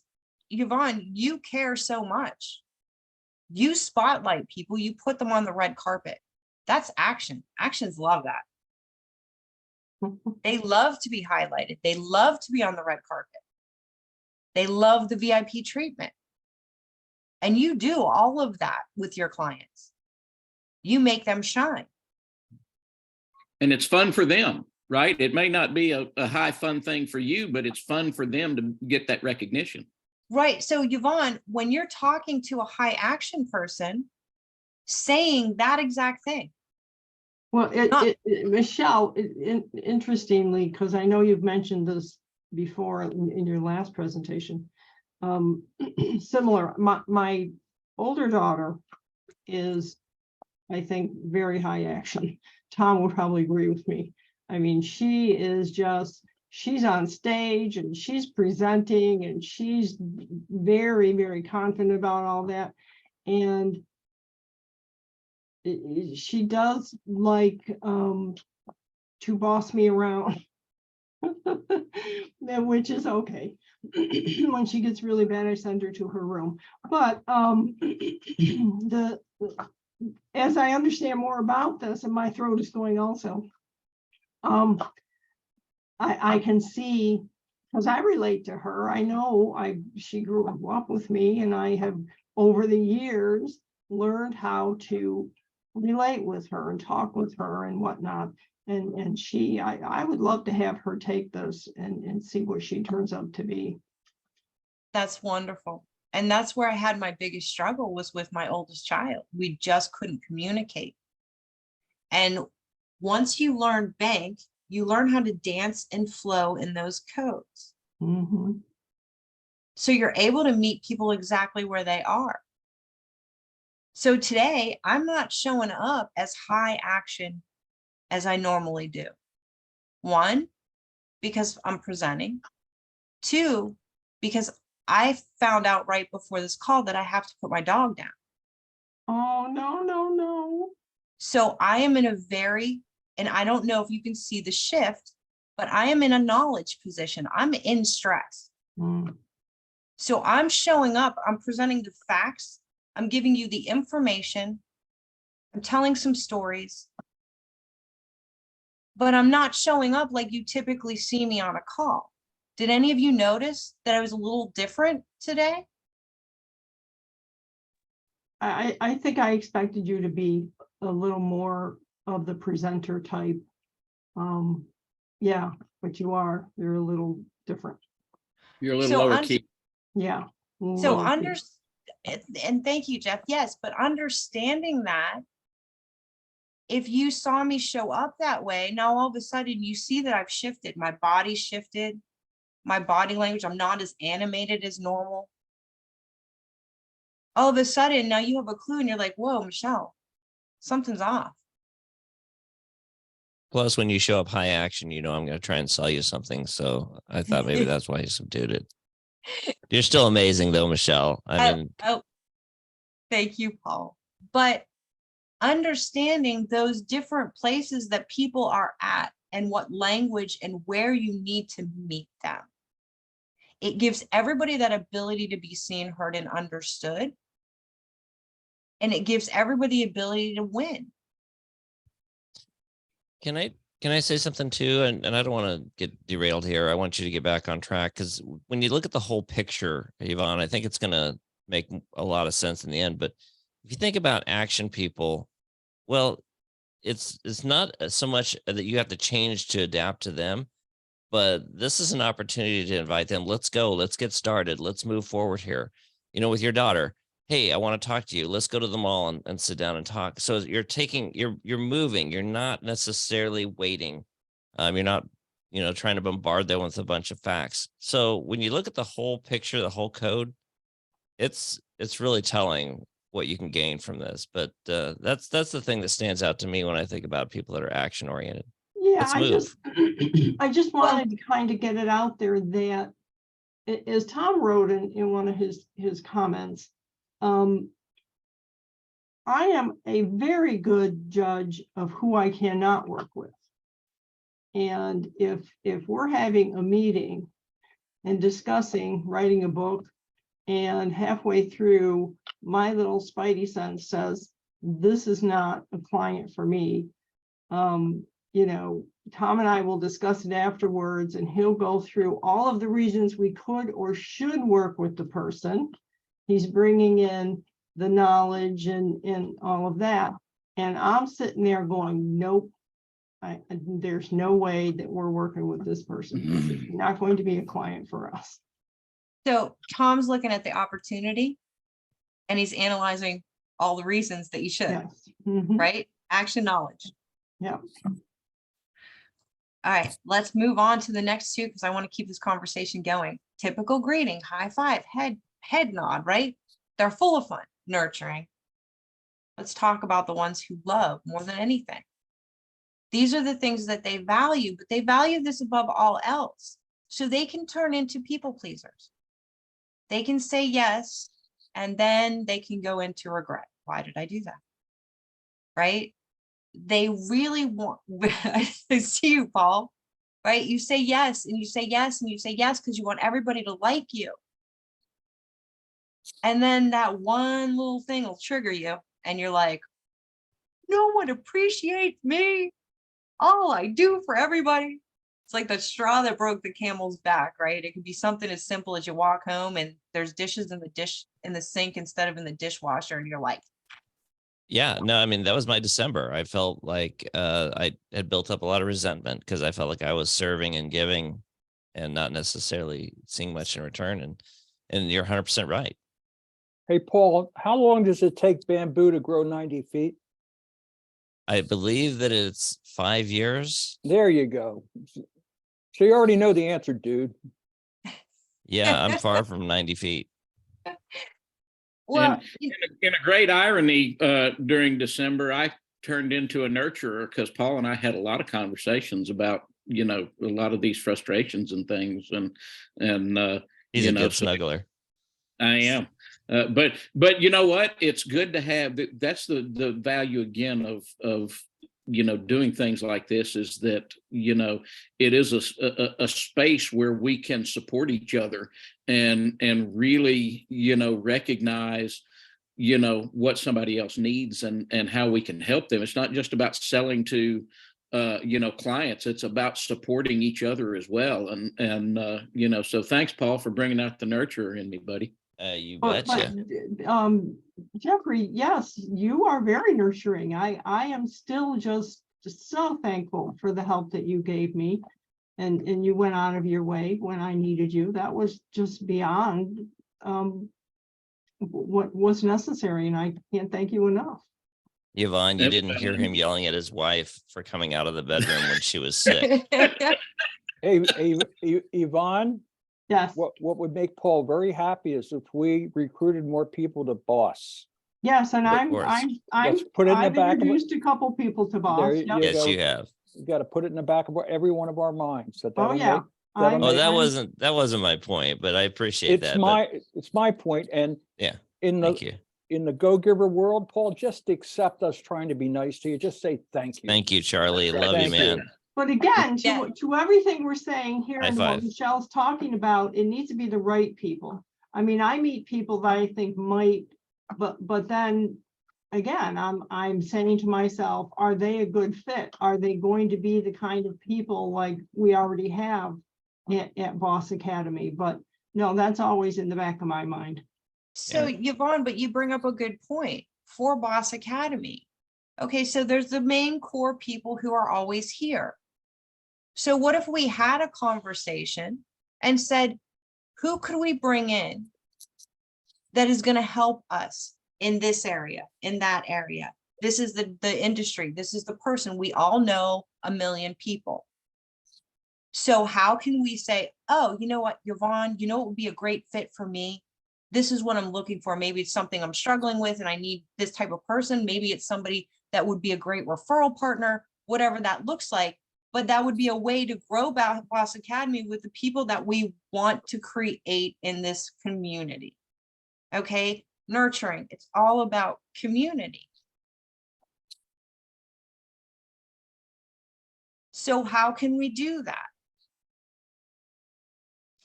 Yvonne, you care so much. You spotlight people, you put them on the red carpet. That's action. Actions love that. They love to be highlighted. They love to be on the red carpet. They love the VIP treatment. And you do all of that with your clients. You make them shine. And it's fun for them, right? It may not be a high fun thing for you, but it's fun for them to get that recognition. Right. So Yvonne, when you're talking to a high action person, saying that exact thing. Well, Michelle, interestingly, because I know you've mentioned this before in your last presentation, similar, my older daughter is, I think, very high action. Tom would probably agree with me. I mean, she is just, she's on stage and she's presenting and she's very, very confident about all that. And she does like to boss me around, which is okay. When she gets really bad, I send her to her room. But as I understand more about this, and my throat is going also, I can see, because I relate to her. I know she grew up with me, and I have over the years learned how to relate with her and talk with her and whatnot. And I would love to have her take this and see what she turns out to be. That's wonderful. And that's where I had my biggest struggle, was with my oldest child. We just couldn't communicate. And once you learn B.A.N.K, you learn how to dance and flow in those codes. Mm-hmm. So you're able to meet people exactly where they are. So today, I'm not showing up as high action as I normally do. One, because I'm presenting. Two, because I found out right before this call that I have to put my dog down. Oh, no. So I am in a very, and I don't know if you can see the shift, but I am in a knowledge position. I'm in stress. Mm. So I'm showing up, I'm presenting the facts. I'm giving you the information. I'm telling some stories, but I'm not showing up like you typically see me on a call. Did any of you notice that I was a little different today? I think I expected you to be a little more of the presenter type. Yeah, but you're a little different. You're a little lower key. Yeah. So and thank you, Jeff. Yes, but understanding that, if you saw me show up that way, now all of a sudden you see that I've shifted. My body shifted, my body language. I'm not as animated as normal. All of a sudden now you have a clue and you're like, whoa, Michelle, something's off. Plus, when you show up high action, I'm going to try and sell you something. So I thought maybe that's why you subdued it. You're still amazing, though, Michelle. Thank you, Paul. But understanding those different places that people are at and what language and where you need to meet them, it gives everybody that ability to be seen, heard, and understood. And it gives everybody the ability to win. Can I say something too? And I don't want to get derailed here. I want you to get back on track, because when you look at the whole picture, Yvonne, I think it's going to make a lot of sense in the end. But if you think about action people, well, it's not so much that you have to change to adapt to them, but this is an opportunity to invite them. Let's go. Let's get started. Let's move forward here. With your daughter, hey, I want to talk to you. Let's go to the mall and sit down and talk. So you're moving. You're not necessarily waiting. You're not, trying to bombard them with a bunch of facts. So when you look at the whole picture, the whole code, it's really telling what you can gain from this. But that's the thing that stands out to me when I think about people that are action oriented. Yeah, Let's move. I just wanted to kind of get it out there that as Tom wrote in one of his comments, I am a very good judge of who I cannot work with. And if we're having a meeting and discussing writing a book, and halfway through, my little spidey sense says, this is not a client for me. Tom and I will discuss it afterwards, and he'll go through all of the reasons we could or should work with the person. He's bringing in the knowledge and all of that. And I'm sitting there going, nope, there's no way that we're working with this person. This is not going to be a client for us. So Tom's looking at the opportunity and he's analyzing all the reasons that you should, Yes. Mhm. right? Action knowledge. Yeah. All right, let's move on to the next two because I want to keep this conversation going. Typical greeting, high five, head nod, right? They're full of fun, nurturing. Let's talk about the ones who love more than anything. These are the things that they value, but they value this above all else. So they can turn into people pleasers. They can say yes, and then they can go into regret. Why did I do that? Right? They really want, I see you, Paul, right? You say yes, and you say yes, and you say yes, because you want everybody to like you. And then that one little thing will trigger you, and you're like, no one appreciates me. All I do for everybody. It's like the straw that broke the camel's back, right? It could be something as simple as you walk home and there's dishes in the sink instead of in the dishwasher, and you're like, Yeah, no, I mean, that was my December. I felt like I had built up a lot of resentment because I felt like I was serving and giving and not necessarily seeing much in return. And you're 100% right. Hey, Paul, how long does it take bamboo to grow 90 feet? I believe that it's 5 years. There you go. So you already know the answer, dude. Yeah, I'm far from 90 feet. well, In a great irony, during December, I turned into a nurturer because Paul and I had a lot of conversations about, a lot of these frustrations and things. And He's a good snuggler. I am. But you know what? It's good to have that's the value again of doing things like this, is that it is a space where we can support each other and really recognize what somebody else needs and how we can help them. It's not just about selling to clients. It's about supporting each other as well. And so thanks, Paul, for bringing out the nurturer in me, buddy. You But betcha. Jeffrey, yes, you are very nurturing. I am still just so thankful for the help that you gave me, and you went out of your way when I needed you. That was just beyond what was necessary, and I can't thank you enough. Yvonne, you didn't hear him yelling at his wife for coming out of the bedroom when she was sick. Hey, Yvonne, Yes. what would make Paul very happy is if we recruited more people to Boss. Yes, and Of course. Let's put it in the I've back of introduced a couple people to Boss. There you Yep. Yes, go. you have. You got to put it in the back of every one of our minds. Oh, yeah. that'll Oh, make- that wasn't my point, but I appreciate that. It's my point. And yeah, in thank you. the go-giver world, Paul, just accept us trying to be nice to you. Just say thank you. Thank you, Charlie. Love you, Thank you. man. But again, Yeah. to everything we're saying here High and what five. Michelle's talking about, it needs to be the right people. I mean, I meet people that I think might, but then again, I'm saying to myself, are they a good fit? Are they going to be the kind of people like we already have at Boss Academy? But no, that's always in the back of my mind. So Yvonne, but you bring up a good point for Boss Academy. Okay, so there's the main core people who are always here. So what if we had a conversation and said, who could we bring in that is going to help us in this area, in that area. This is the industry. This is the person. We all know a million people. So how can we say, oh, you know what, Yvonne, you know what would be a great fit for me? This is what I'm looking for. Maybe it's something I'm struggling with and I need this type of person. Maybe it's somebody that would be a great referral partner, whatever that looks like. But that would be a way to grow Boss Academy with the people that we want to create in this community. Okay, nurturing, it's all about community. So how can we do that?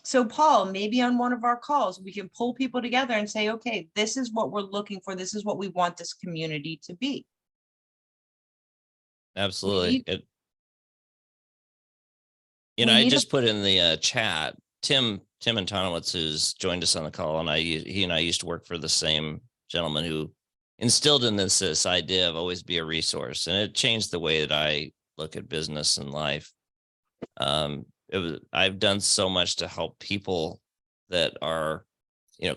So Paul, maybe on one of our calls, we can pull people together and say, okay, this is what we're looking for. This is what we want this community to be. Absolutely. We I need just put in the chat, Tim Antonowitz, who's joined us on the call, and he and I used to work for the same gentleman who instilled in this idea of always be a resource, and it changed the way that I look at business and life. I've done so much to help people that are,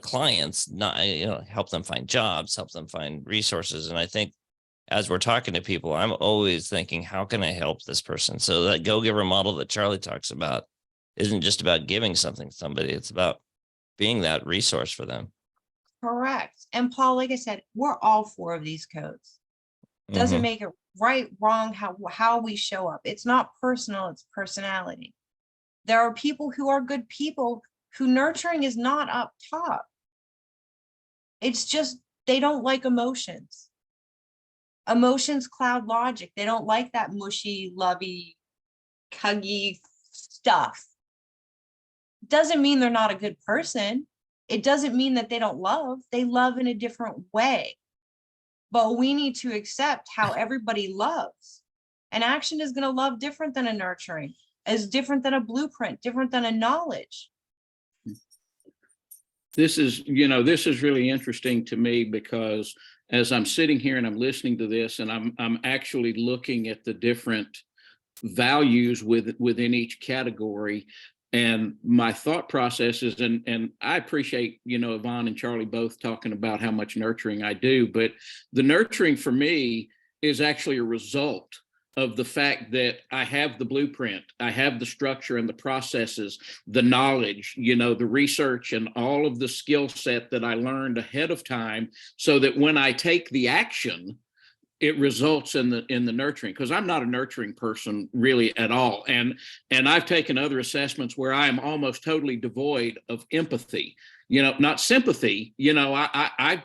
clients, not, help them find jobs, help them find resources. And I think as we're talking to people, I'm always thinking, how can I help this person? So that go-giver model that Charlie talks about isn't just about giving something to somebody. It's about being that resource for them. Correct. And Paul, like I said, we're all for of these codes. Doesn't make it right, wrong, how we show up. It's not personal, it's personality. There are people who are good people who nurturing is not up top. It's just, they don't like emotions. Emotions cloud logic. They don't like that mushy, lovey, huggy stuff. Doesn't mean they're not a good person. It doesn't mean that they don't love. They love in a different way. But we need to accept how everybody loves. An action is going to love different than a nurturing, is different than a blueprint, different than a knowledge. This is really interesting to me, because as I'm sitting here and I'm listening to this, and I'm actually looking at the different values within each category, and my thought processes, and I appreciate, Yvonne and Charlie both talking about how much nurturing I do, but the nurturing for me is actually a result of the fact that I have the blueprint, I have the structure and the processes, the knowledge, the research and all of the skill set that I learned ahead of time, so that when I take the action, it results in the nurturing, because I'm not a nurturing person really at all. And I've taken other assessments where I am almost totally devoid of empathy, not sympathy. I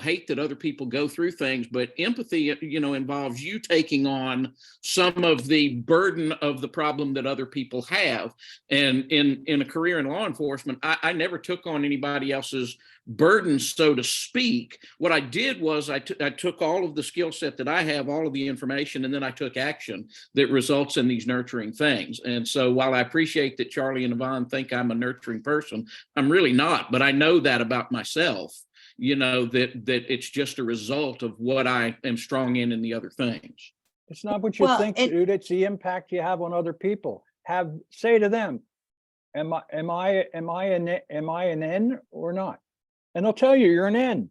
hate that other people go through things, but empathy, involves you taking on some of the burden of the problem that other people have. And in a career in law enforcement, I never took on anybody else's burden, so to speak. What I did was I took all of the skill set that I have, all of the information, and then I took action that results in these nurturing things. And so while I appreciate that Charlie and Yvonne think I'm a nurturing person, I'm really not, but I know that about myself, that it's just a result of what I am strong in the other things. It's not what you think, dude. It's the impact you have on other people. Say to them, am I an N or not? And they'll tell you're an N.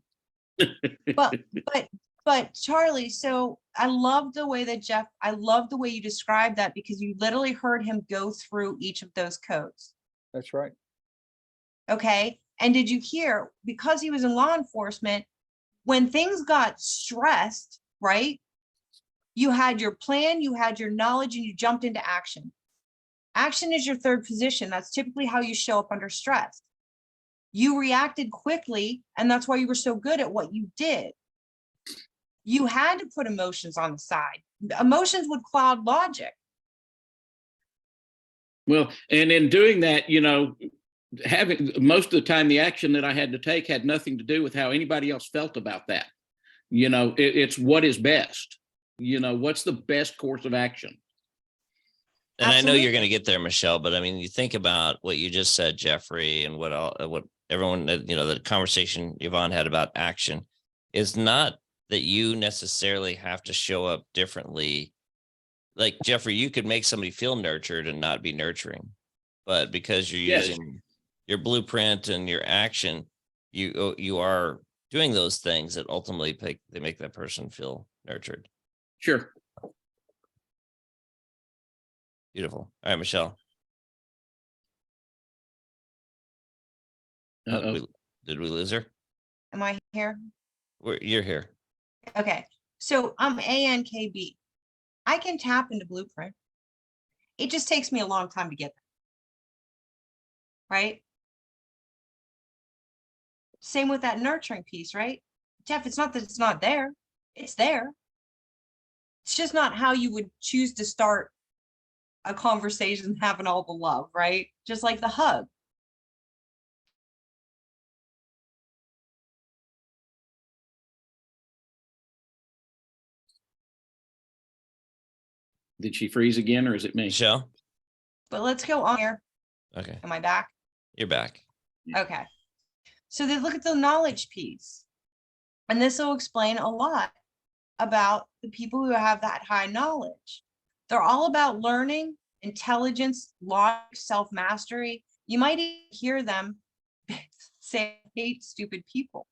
But Charlie, so I love the way that I love the way you described that, because you literally heard him go through each of those codes. That's right. Okay. And did you hear, because he was in law enforcement, when things got stressed, right? You had your plan, you had your knowledge, and you jumped into action. Action is your third position. That's typically how you show up under stress. You reacted quickly, and that's why you were so good at what you did. You had to put emotions on the side. Emotions would cloud logic. Well, and in doing that, having most of the time, the action that I had to take had nothing to do with how anybody else felt about that. It's what is best. What's the best course of action? And absolutely. I know you're going to get there, Michelle, but I mean, you think about what you just said, Jeffrey, and what everyone, the conversation Yvonne had about action is not that you necessarily have to show up differently. Like Jeffrey, you could make somebody feel nurtured and not be nurturing, but because you're using your blueprint and your action, you are doing those things that ultimately they make that person feel nurtured. Sure. Beautiful. All right, Michelle. Uh-oh. Did we lose her? Am I here? You're here. Okay, so I'm A.N.K.B. I can tap into blueprint. It just takes me a long time to get there. Right? Same with that nurturing piece, right? Jeff, it's not that it's not there. It's there. It's just not how you would choose to start a conversation having all the love, right? Just like the hug. Did she freeze again, or is it me? Michelle. But let's go on here. Okay, Am I back? you're back. Okay. So they look at the knowledge piece. And this will explain a lot about the people who have that high knowledge. They're all about learning, intelligence, logic, self-mastery. You might even hear them say, I hate stupid people.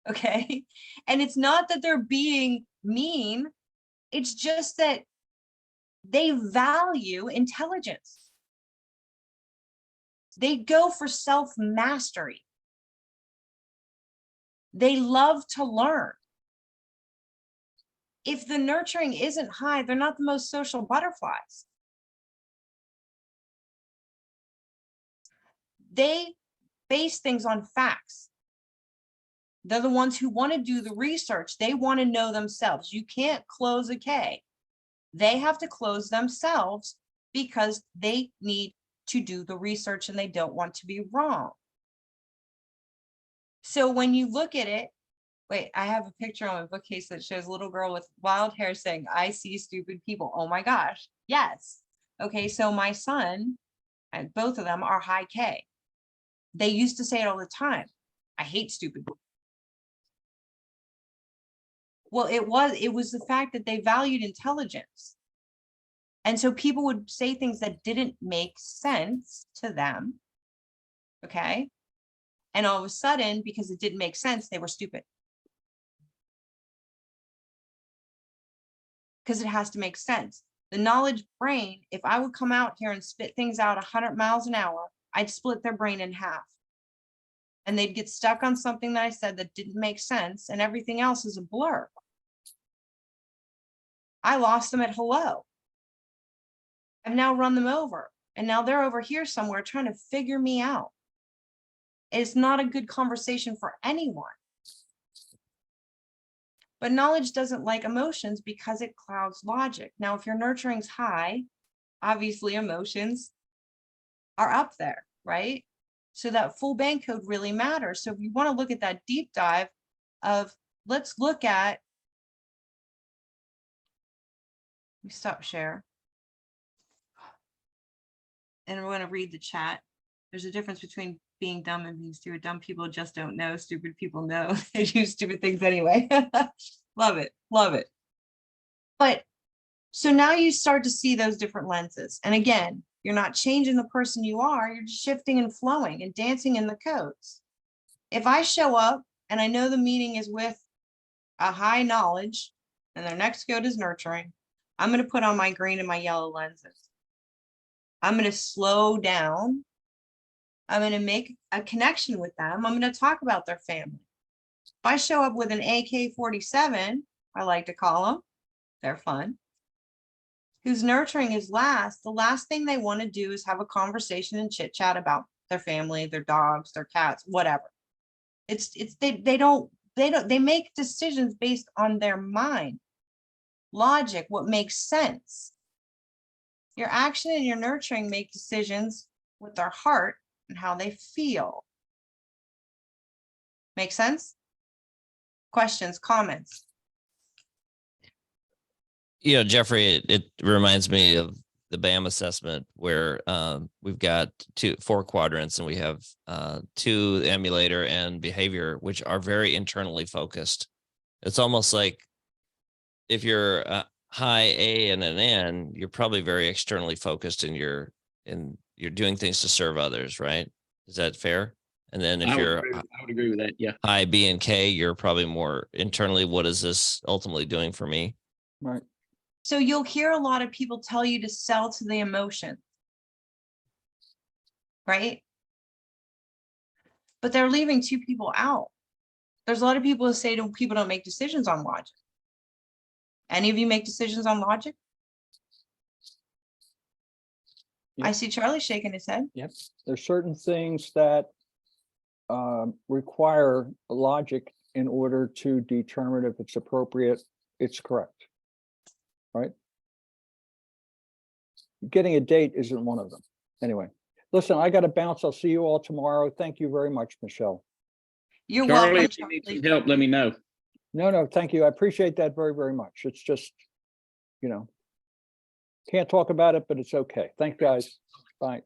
Okay. And it's not that they're being mean. It's just that they value intelligence. They go for self-mastery. They love to learn. If the nurturing isn't high, they're not the most social butterflies. They base things on facts. They're the ones who want to do the research. They want to know themselves. You can't close a K. They have to close themselves because they need to do the research and they don't want to be wrong. So when you look at it, wait, I have a picture on my bookcase that shows a little girl with wild hair saying, I see stupid people. Oh my gosh. Yes. Okay. So my son and both of them are high K. They used to say it all the time. I hate stupid people. Well, it was the fact that they valued intelligence. And so people would say things that didn't make sense to them. Okay. And all of a sudden, because it didn't make sense, they were stupid. Because it has to make sense. The knowledge brain, if I would come out here and spit things out 100 miles an hour, I'd split their brain in half. And they'd get stuck on something that I said that didn't make sense, and everything else is a blur. I lost them at hello. I've now run them over, and now they're over here somewhere trying to figure me out. It's not a good conversation for anyone. But knowledge doesn't like emotions because it clouds logic. Now, if your nurturing's high, obviously emotions are up there, right? So that full bank code really matters. So if you want to look at that deep dive of, let's look at, let me stop share. And we're going to read the chat. There's a difference between being dumb and being stupid. Dumb people just don't know. Stupid people know. They do stupid things anyway. Love it. Love it. But so now you start to see those different lenses. And again, you're not changing the person you are. You're just shifting and flowing and dancing in the codes. If I show up and I know the meeting is with a high knowledge and their next code is nurturing, I'm going to put on my green and my yellow lenses. I'm going to slow down. I'm going to make a connection with them. I'm going to talk about their family. If I show up with an AK-47, I like to call them, they're fun, whose nurturing is last, the last thing they want to do is have a conversation and chit chat about their family, their dogs, their cats, whatever. They make decisions based on their mind, logic, what makes sense. Your action and your nurturing make decisions with their heart and how they feel. Make sense? Questions, comments? You know, Jeffrey, it reminds me of the BAM assessment where we've got 4 quadrants, and we have 2 emulator and behavior, which are very internally focused. It's almost like if you're high A and an N, you're probably very externally focused, and you're doing things to serve others, right? Is that fair? And then if I you're would agree with that. Yeah. high B&K, you're probably more internally, what is this ultimately doing for me? Right. So you'll hear a lot of people tell you to sell to the emotion. Right? But they're leaving two people out. There's a lot of people who say to people don't make decisions on logic. Any of you make decisions on logic? I Yep. see Charlie shaking his head. Yep. There's certain things that require logic in order to determine if it's appropriate, it's correct. Right? Getting a date isn't one of them. Anyway, listen, I got to bounce. I'll see you all tomorrow. Thank you very much, Michelle. You're Charlie, welcome, if you need Charlie. some help, let me know. No, thank you. I appreciate that very, very much. It's just, can't talk about it, but it's okay. Thanks, guys. Bye.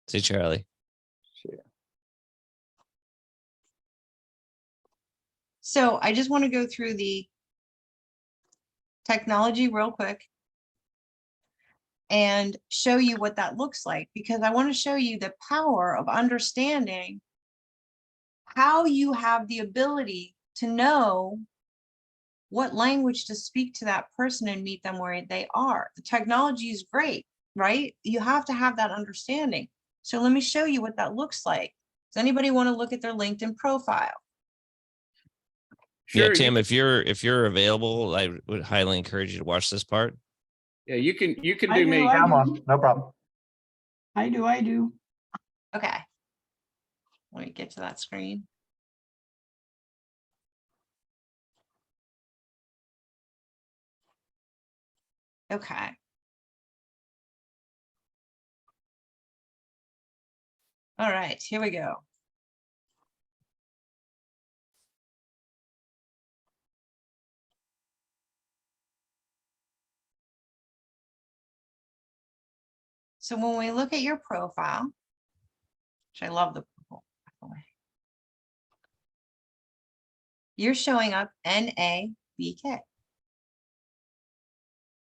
See Charlie. See ya. So I just want to go through the technology real quick and show you what that looks like, because I want to show you the power of understanding how you have the ability to know what language to speak to that person and meet them where they are. The technology is great, right? You have to have that understanding. So let me show you what that looks like. Does anybody want to look at their LinkedIn profile? Yeah, Sure. Tim, if you're available, I would highly encourage you to watch this part. Yeah, you can I do do, me. I I'm do. on, no problem. I do. Okay. Let me get to that screen. Okay. All right, here we go. So when we look at your profile, which I love the purple, by the way, you're showing up N-A-B-K.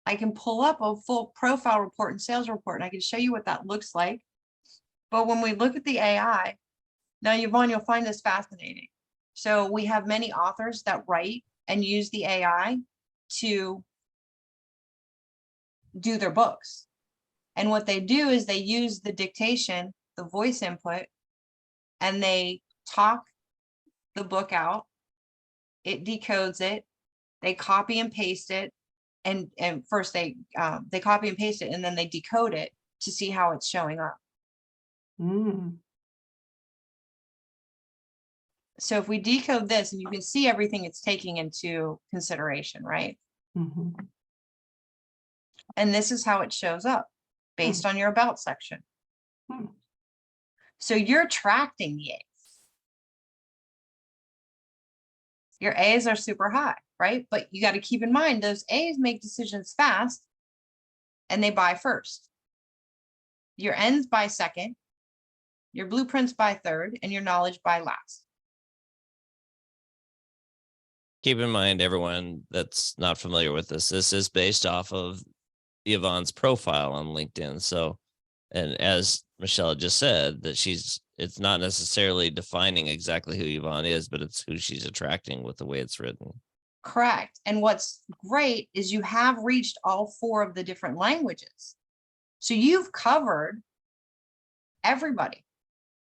I can pull up a full profile report and sales report, and I can show you what that looks like. But when we look at the AI, now Yvonne, you'll find this fascinating. So we have many authors that write and use the AI to do their books. And what they do is they use the dictation, the voice input, and they talk the book out. It decodes it. They copy and paste it. And first they copy and paste it, and then they decode it to see how it's showing up. Mm. So if we decode this, and you can see everything it's taking into consideration, right? Mhm. And this is how it shows up based on your about section. Hmm. So you're attracting the A's. Your A's are super high, right? But you got to keep in mind those A's make decisions fast and they buy first. Your N's buy second, your blueprints buy third, and your knowledge buy last. Keep in mind, everyone that's not familiar with this is based off of Yvonne's profile on LinkedIn. So, and as Michelle just said, that it's not necessarily defining exactly who Yvonne is, but it's who she's attracting with the way it's written. Correct. And what's great is you have reached all 4 of the different languages. So you've covered everybody.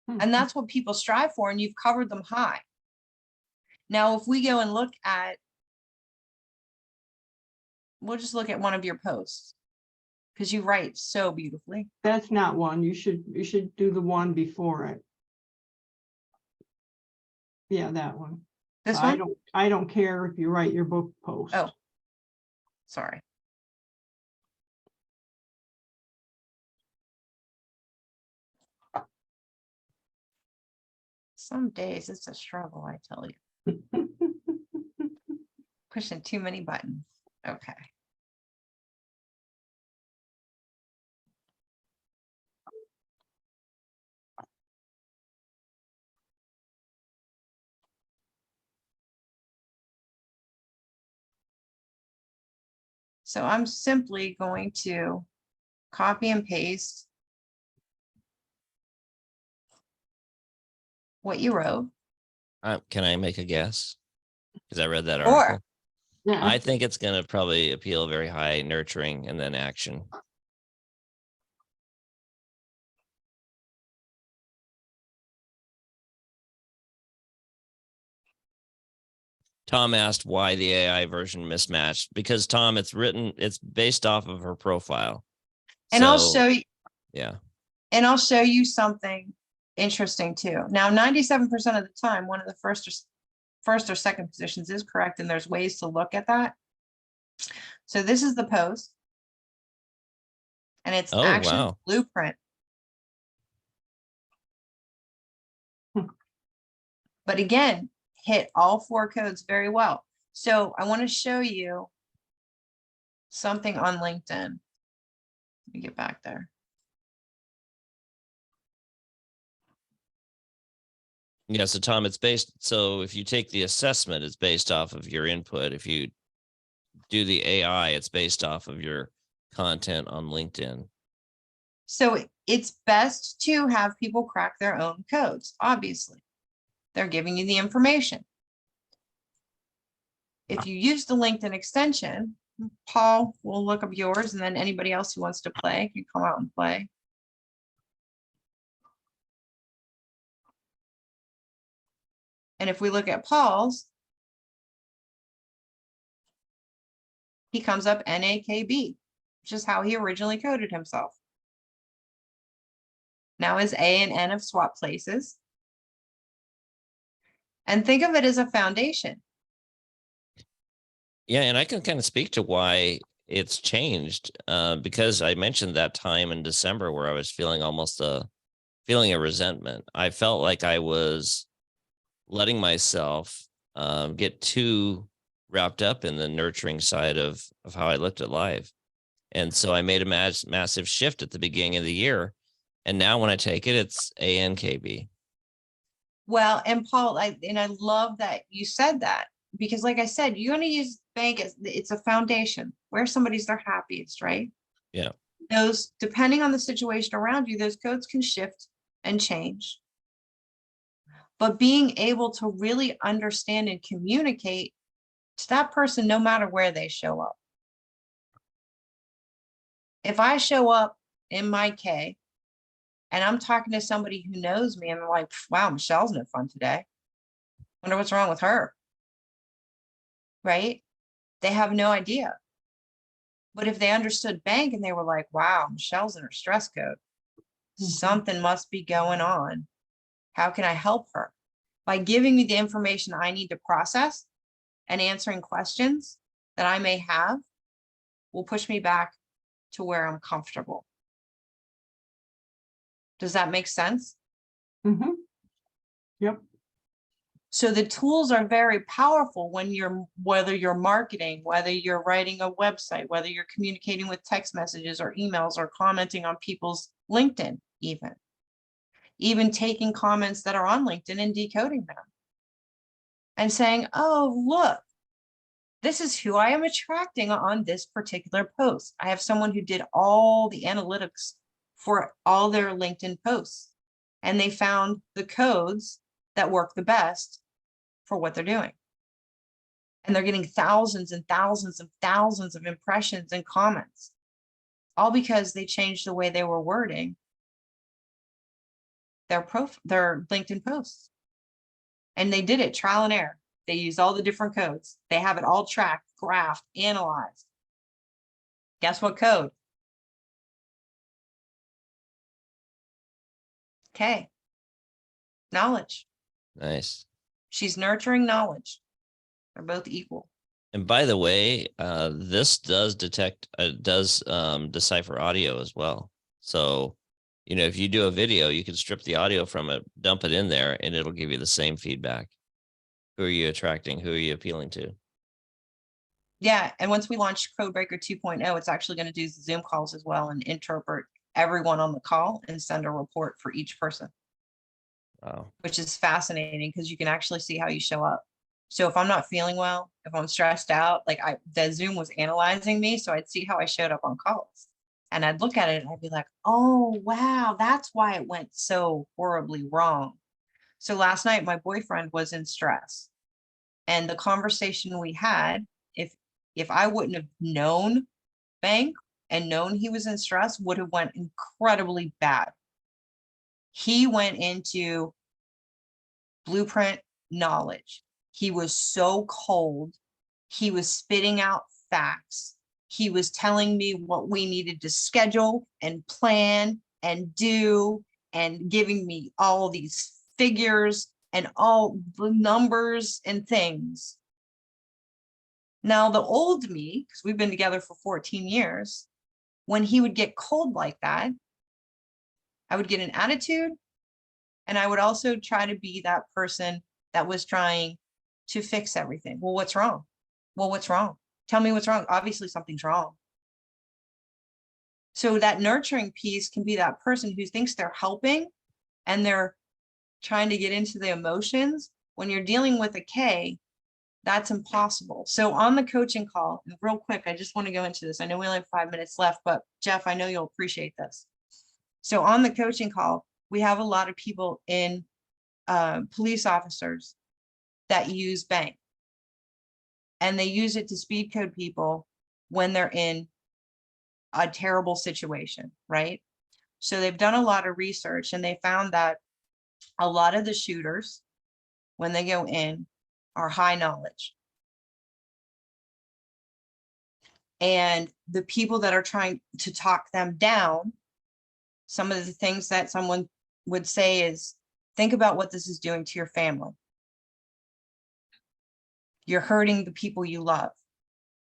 And that's what people strive for, and you've covered them high. Now, if we go and look at, we'll just look at one of your posts, because you write so beautifully. That's not one. You should do the one before it. Yeah, that one. This one? I don't care if you write your book post. Oh, sorry. Some days it's a struggle, I tell you. Pushing too many buttons. Okay. So I'm simply going to copy and paste what you wrote. Can I make a guess? Because I read that Sure. article. Yeah. I think it's going to probably appeal very high, nurturing, and then action. Tom asked why the AI version mismatched, because Tom, it's based off of her profile. And I'll So, show you, yeah. and I'll show you something interesting too. Now, 97% of the time, one of the first or second positions is correct, and there's ways to look at that. So this is the post, and it's Oh, action wow. blueprint. But again, hit all 4 codes very well. So I want to show you something on LinkedIn. Let me get back there. Yeah, so Tom, so if you take the assessment, it's based off of your input. If you do the AI, it's based off of your content on LinkedIn. So it's best to have people crack their own codes, obviously. They're giving you the information. If you use the LinkedIn extension, Paul will look up yours, and then anybody else who wants to play can come out and play. And if we look at Paul's, he comes up NAKB, which is how he originally coded himself. Now his A and N have swapped places. And think of it as a foundation. Yeah, and I can kind of speak to why it's changed, because I mentioned that time in December where I was feeling almost a resentment. I felt like I was letting myself get too wrapped up in the nurturing side of how I looked at life. And so I made a massive shift at the beginning of the year. And now when I take it, it's A.N.K.B. Well, and Paul, I love that you said that, because like I said, you're going to use bank as it's a foundation where somebody's their happiest, right? Yeah. Those, depending on the situation around you, those codes can shift and change. But being able to really understand and communicate to that person, no matter where they show up. If I show up in my K and I'm talking to somebody who knows me and they're like, wow, Michelle's no fun today. Wonder what's wrong with her. Right? They have no idea. But if they understood bank and they were like, wow, Michelle's in her stress code, something must be going on. How can I help her? By giving me the information I need to process and answering questions that I may have will push me back to where I'm comfortable. Does that make sense? Mm-hmm. Yep. So the tools are very powerful when whether you're marketing, whether you're writing a website, whether you're communicating with text messages or emails or commenting on people's LinkedIn, even taking comments that are on LinkedIn and decoding them and saying, oh, look, this is who I am attracting on this particular post. I have someone who did all the analytics for all their LinkedIn posts, and they found the codes that work the best for what they're doing. And they're getting thousands and thousands and thousands of impressions and comments, all because they changed the way they were wording their LinkedIn posts. And they did it trial and error. They used all the different codes. They have it all tracked, graphed, analyzed. Guess what code? Okay. Knowledge. Nice. She's nurturing knowledge. They're both equal. And by the way, this does decipher audio as well. So, if you do a video, you can strip the audio from it, dump it in there, and it'll give you the same feedback. Who are you attracting? Who are you appealing to? Yeah. And once we launch Codebreaker 2.0, it's actually going to do Zoom calls as well and interpret everyone on the call and send a report for each person. Wow. Which is fascinating because you can actually see how you show up. So if I'm not feeling well, if I'm stressed out, like the Zoom was analyzing me, so I'd see how I showed up on calls. And I'd look at it and I'd be like, oh, wow, that's why it went so horribly wrong. So last night, my boyfriend was in stress. And the conversation we had, if I wouldn't have known B.A.N.K and known he was in stress, would have went incredibly bad. He went into blueprint knowledge. He was so cold. He was spitting out facts. He was telling me what we needed to schedule and plan and do, and giving me all these figures and all the numbers and things. Now, the old me, because we've been together for 14 years, when he would get cold like that, I would get an attitude, and I would also try to be that person that was trying to fix everything. Well, what's wrong? Well, what's wrong? Tell me what's wrong. Obviously, something's wrong. So that nurturing piece can be that person who thinks they're helping and they're trying to get into the emotions. When you're dealing with a K, that's impossible. So on the coaching call, and real quick, I just want to go into this. I know we only have 5 minutes left, but Jeff, I know you'll appreciate this. So on the coaching call, we have a lot of people in police officers that use B.A.N.K, and they use it to speed code people when they're in a terrible situation, right? So they've done a lot of research, and they found that a lot of the shooters, when they go in, are high knowledge. And the people that are trying to talk them down, some of the things that someone would say is, think about what this is doing to your family. You're hurting the people you love.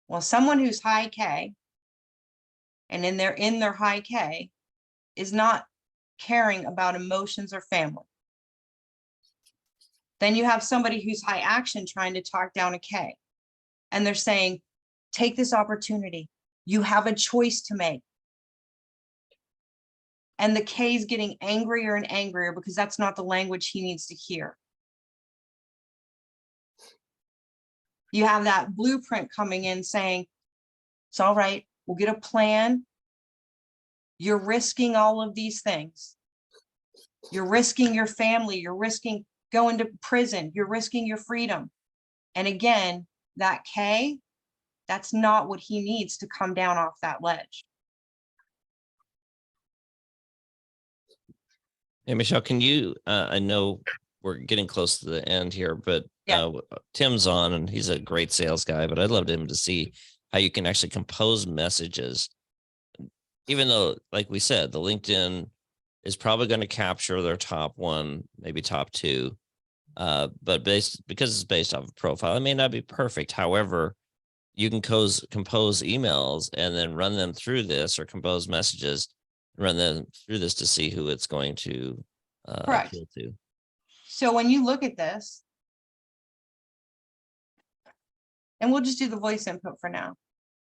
Well, someone who's high K, and in their high K, is not caring about emotions or family. Then you have somebody who's high action trying to talk down a K, and they're saying, take this opportunity. You have a choice to make. And the K is getting angrier and angrier because that's not the language he needs to hear. You have that blueprint coming in saying, it's all right, we'll get a plan. You're risking all of these things. You're risking your family. You're risking going to prison. You're risking your freedom. And again, that K, that's not what he needs to come down off that ledge. Hey, Michelle, can you, I know we're getting close to the end here, but Yeah. Tim's on and he's a great sales guy, but I'd love him to see how you can actually compose messages. Even though, like we said, the LinkedIn is probably going to capture their top one, maybe top two. But because it's based off a profile, it may not be perfect. However, you can compose emails and then run them through this, or compose messages, run them through this to see who it's going to Correct. appeal to. So when you look at this, and we'll just do the voice input for now.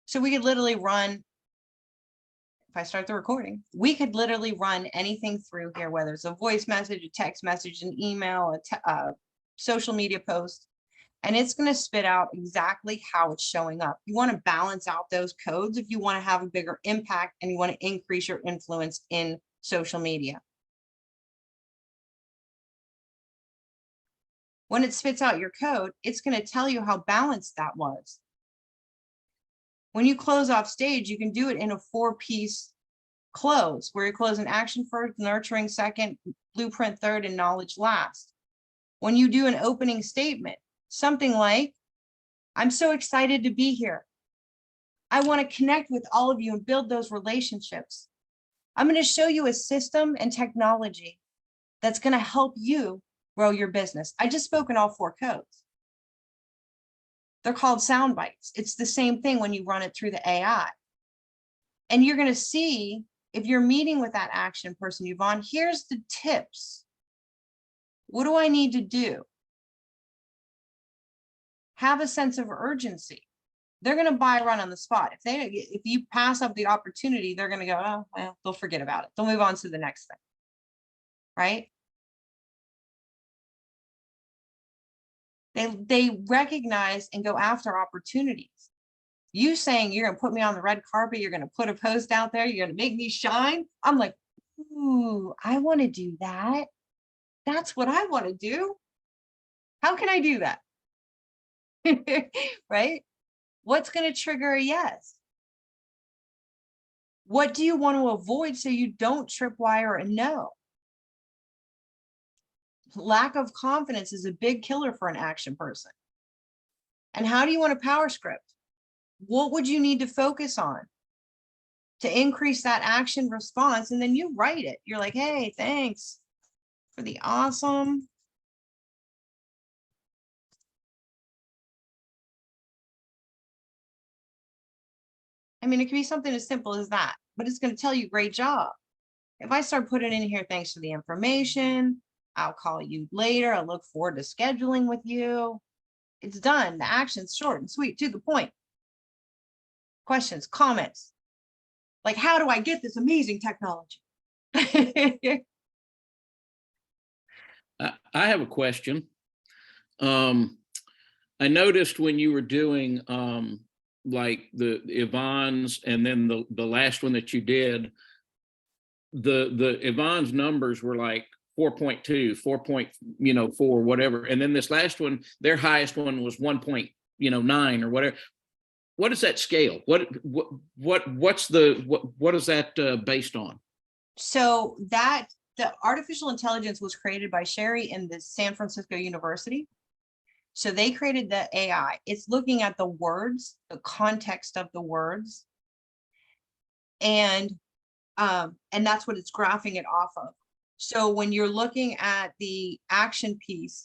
So we could literally run, if I start the recording, we could literally run anything through here, whether it's a voice message, a text message, an email, a social media post, and it's going to spit out exactly how it's showing up. You want to balance out those codes if you want to have a bigger impact and you want to increase your influence in social media. When it spits out your code, it's going to tell you how balanced that was. When you close off stage, you can do it in a 4-piece close, where you close an action first, nurturing second, blueprint third, and knowledge last. When you do an opening statement, something like, I'm so excited to be here. I want to connect with all of you and build those relationships. I'm going to show you a system and technology that's going to help you grow your business. I just spoke in all 4 codes. They're called sound bites. It's the same thing when you run it through the AI. And you're going to see, if you're meeting with that action person, Yvonne, here's the tips. What do I need to do? Have a sense of urgency. They're going to buy run on the spot. If you pass up the opportunity, they're going to go, oh, well, they'll forget about it. They'll move on to the next thing. Right? They recognize and go after opportunities. You saying you're going to put me on the red carpet, you're going to put a post out there, you're going to make me shine. I'm like, ooh, I want to do that. That's what I want to do. How can I do that? Right? What's going to trigger a yes? What do you want to avoid so you don't tripwire a no? Lack of confidence is a big killer for an action person. And how do you want a power script? What would you need to focus on to increase that action response? And then you write it. You're like, hey, thanks for the awesome. I mean, it could be something as simple as that, but it's going to tell you, great job. If I start putting in here, thanks for the information, I'll call you later. I look forward to scheduling with you. It's done. The action's short and sweet, to the point. Questions, comments. Like, how do I get this amazing technology? I have a question. I noticed when you were doing like the Yvonne's and then the last one that you did, the Yvonne's numbers were like 4.2, 4.4, whatever. And then this last one, their highest one was 1.9 or whatever. What is that scale? What is that based on? So the artificial intelligence was created by Sherry in the San Francisco University. So they created the AI. It's looking at the words, the context of the words. And that's what it's graphing it off of. So when you're looking at the action piece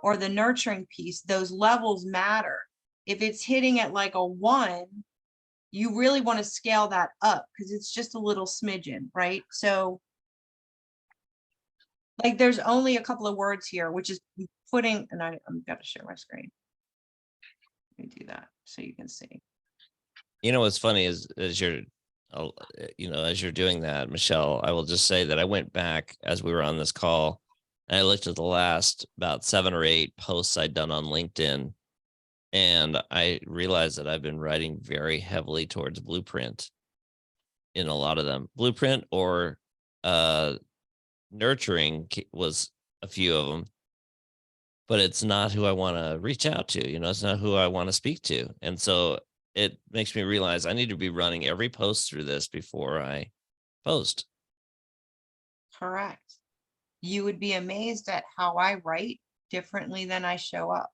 or the nurturing piece, those levels matter. If it's hitting at like a 1, you really want to scale that up because it's just a little smidgen, right? So like there's only a couple of words here, which is putting, and I'm got to share my screen. Let me do that so you can see. You know what's funny is as you're doing that, Michelle, I will just say that I went back as we were on this call and I looked at the last about 7 or 8 posts I'd done on LinkedIn, and I realized that I've been writing very heavily towards Blueprint in a lot of them. Blueprint or Nurturing was a few of them, but it's not who I want to reach out to. It's not who I want to speak to. And so it makes me realize I need to be running every post through this before I post. Correct. You would be amazed at how I write differently than I show up.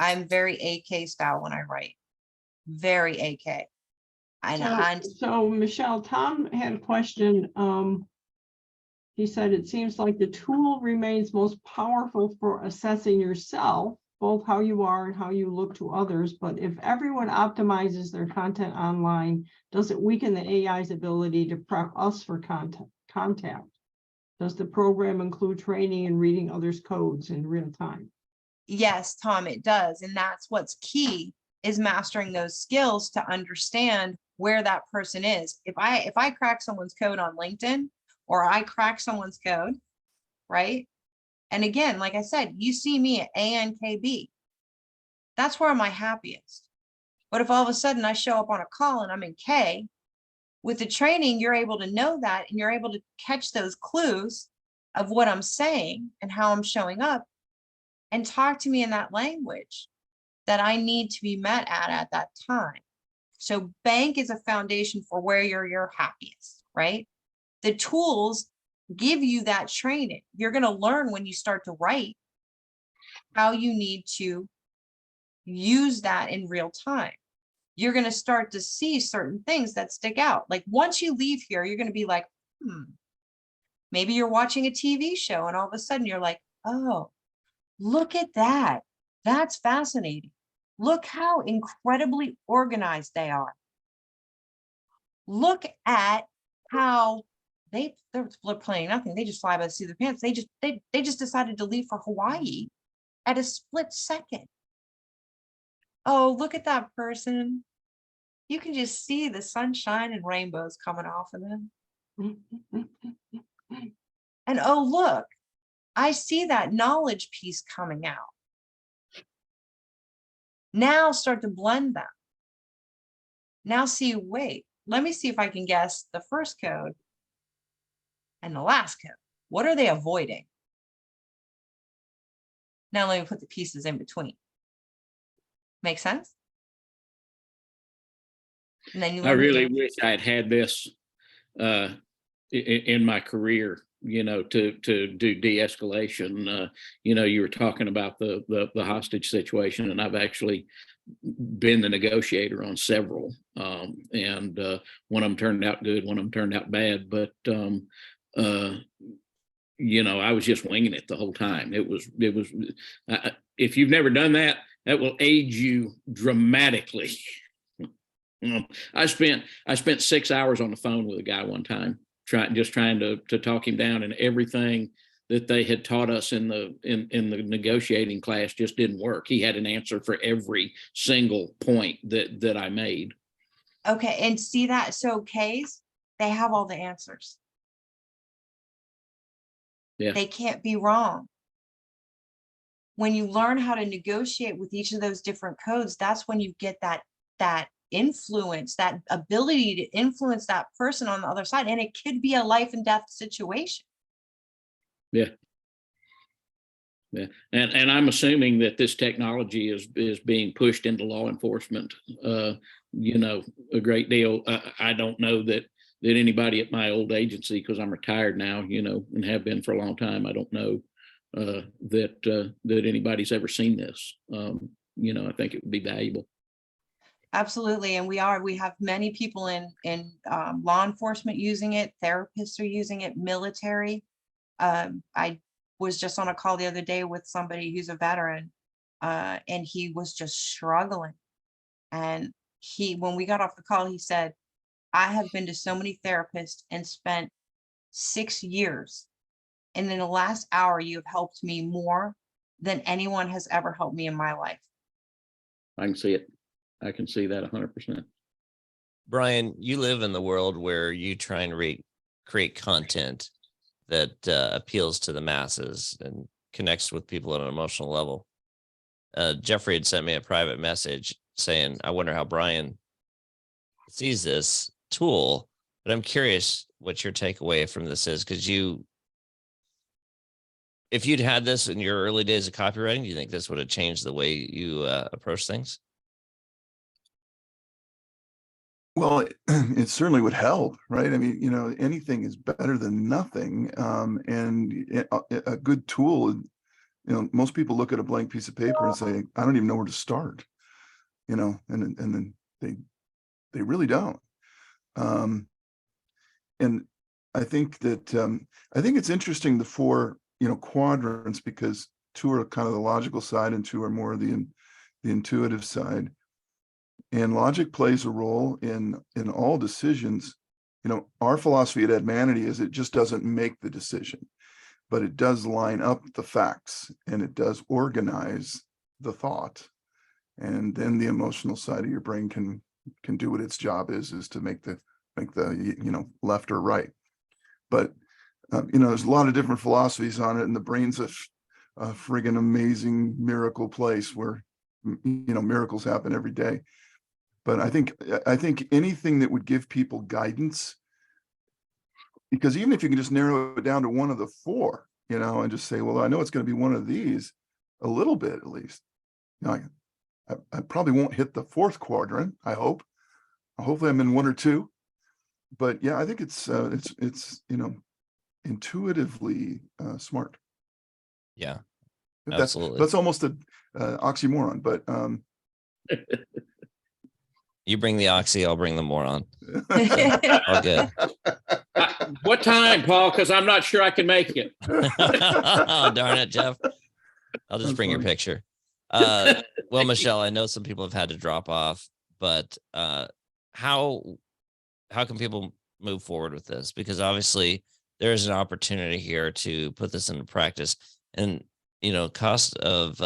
I'm very AK style when I write. Very AK. So Michelle, Tom had a question. He said, it seems like the tool remains most powerful for assessing yourself, both how you are and how you look to others. But if everyone optimizes their content online, does it weaken the AI's ability to prep us for contact? Does the program include training and reading others' codes in real time? Yes, Tom, it does. And that's what's key, is mastering those skills to understand where that person is. If I crack someone's code on LinkedIn, or I crack someone's code, right? And again, like I said, you see me at A.N.K.B. That's where I'm my happiest. But if all of a sudden I show up on a call and I'm in K, with the training, you're able to know that and you're able to catch those clues of what I'm saying and how I'm showing up and talk to me in that language that I need to be met at that time. So B.A.N.K is a foundation for where you're your happiest, right? The tools give you that training. You're going to learn when you start to write how you need to use that in real time. You're going to start to see certain things that stick out. Like once you leave here, you're going to be like, maybe you're watching a TV show and all of a sudden you're like, oh, look at that. That's fascinating. Look how incredibly organized they are. Look at how they're playing nothing. They just fly by the seat of their pants. They just decided to leave for Hawaii at a split second. Oh, look at that person. You can just see the sunshine and rainbows coming off of them. And oh, look, I see that knowledge piece coming out. Now start to blend them. Now see, wait, let me see if I can guess the first code and the last code. What are they avoiding? Now let me put the pieces in between. Make sense? And then you I learn really wish I had had this in my career, to do de-escalation. You were talking about the hostage situation, and I've actually been the negotiator on several, and one of them turned out good, one of them turned out bad, but I was just winging it the whole time. It was if you've never done that, that will aid you dramatically. I spent 6 hours on the phone with a guy one time, trying to talk him down, and everything that they had taught us in the negotiating class just didn't work. He had an answer for every single point that I made. Okay, and see that? So K's, they have all the answers. Yeah. They can't be wrong. When you learn how to negotiate with each of those different codes, that's when you get that influence, that ability to influence that person on the other side. And it could be a life and death situation. Yeah. Yeah. And I'm assuming that this technology is being pushed into law enforcement, a great deal. I don't know that anybody at my old agency, because I'm retired now, and have been for a long time, I don't know that anybody's ever seen this. I think it would be valuable. Absolutely. And we have many people in law enforcement using it. Therapists are using it, military. I was just on a call the other day with somebody who's a veteran, and he was just struggling. And when we got off the call, he said, I have been to so many therapists and spent 6 years. And in the last hour, you have helped me more than anyone has ever helped me in my life. I can see it. I can see that 100%. Brian, you live in the world where you try and create content that appeals to the masses and connects with people at an emotional level. Jeffrey had sent me a private message saying, I wonder how Brian sees this tool, but I'm curious what your takeaway from this is, because if you'd had this in your early days of copywriting, do you think this would have changed the way you approach things? Well, it certainly would help, right? I mean, anything is better than nothing. And a good tool, most people look at a blank piece of paper and say, I don't even know where to start, and then they really don't. And I think that, I think it's interesting, the 4, quadrants, because 2 are kind of the logical side and 2 are more the intuitive side. And logic plays a role in all decisions. Our philosophy at Admanity is it just doesn't make the decision, but it does line up the facts and it does organize the thought. And then the emotional side of your brain can do what its job is to make the left or right. But there's a lot of different philosophies on it, and the brain's a friggin' amazing miracle place where miracles happen every day. But I think anything that would give people guidance, because even if you can just narrow it down to one of the 4, and just say, well, I know it's going to be one of these a little bit, at least. I probably won't hit the 4th quadrant. I hope. Hopefully I'm in 1 or 2. But yeah, I think it's intuitively smart. Yeah, absolutely. That's almost an oxymoron, but you bring the oxy, I'll bring the moron. All good. What time, Paul? Because I'm not sure I can make it. Oh, darn it, Jeff. I'll just bring your picture. Well, Michelle, I know some people have had to drop off, but how can people move forward with this? Because obviously there is an opportunity here to put this into practice, and cost of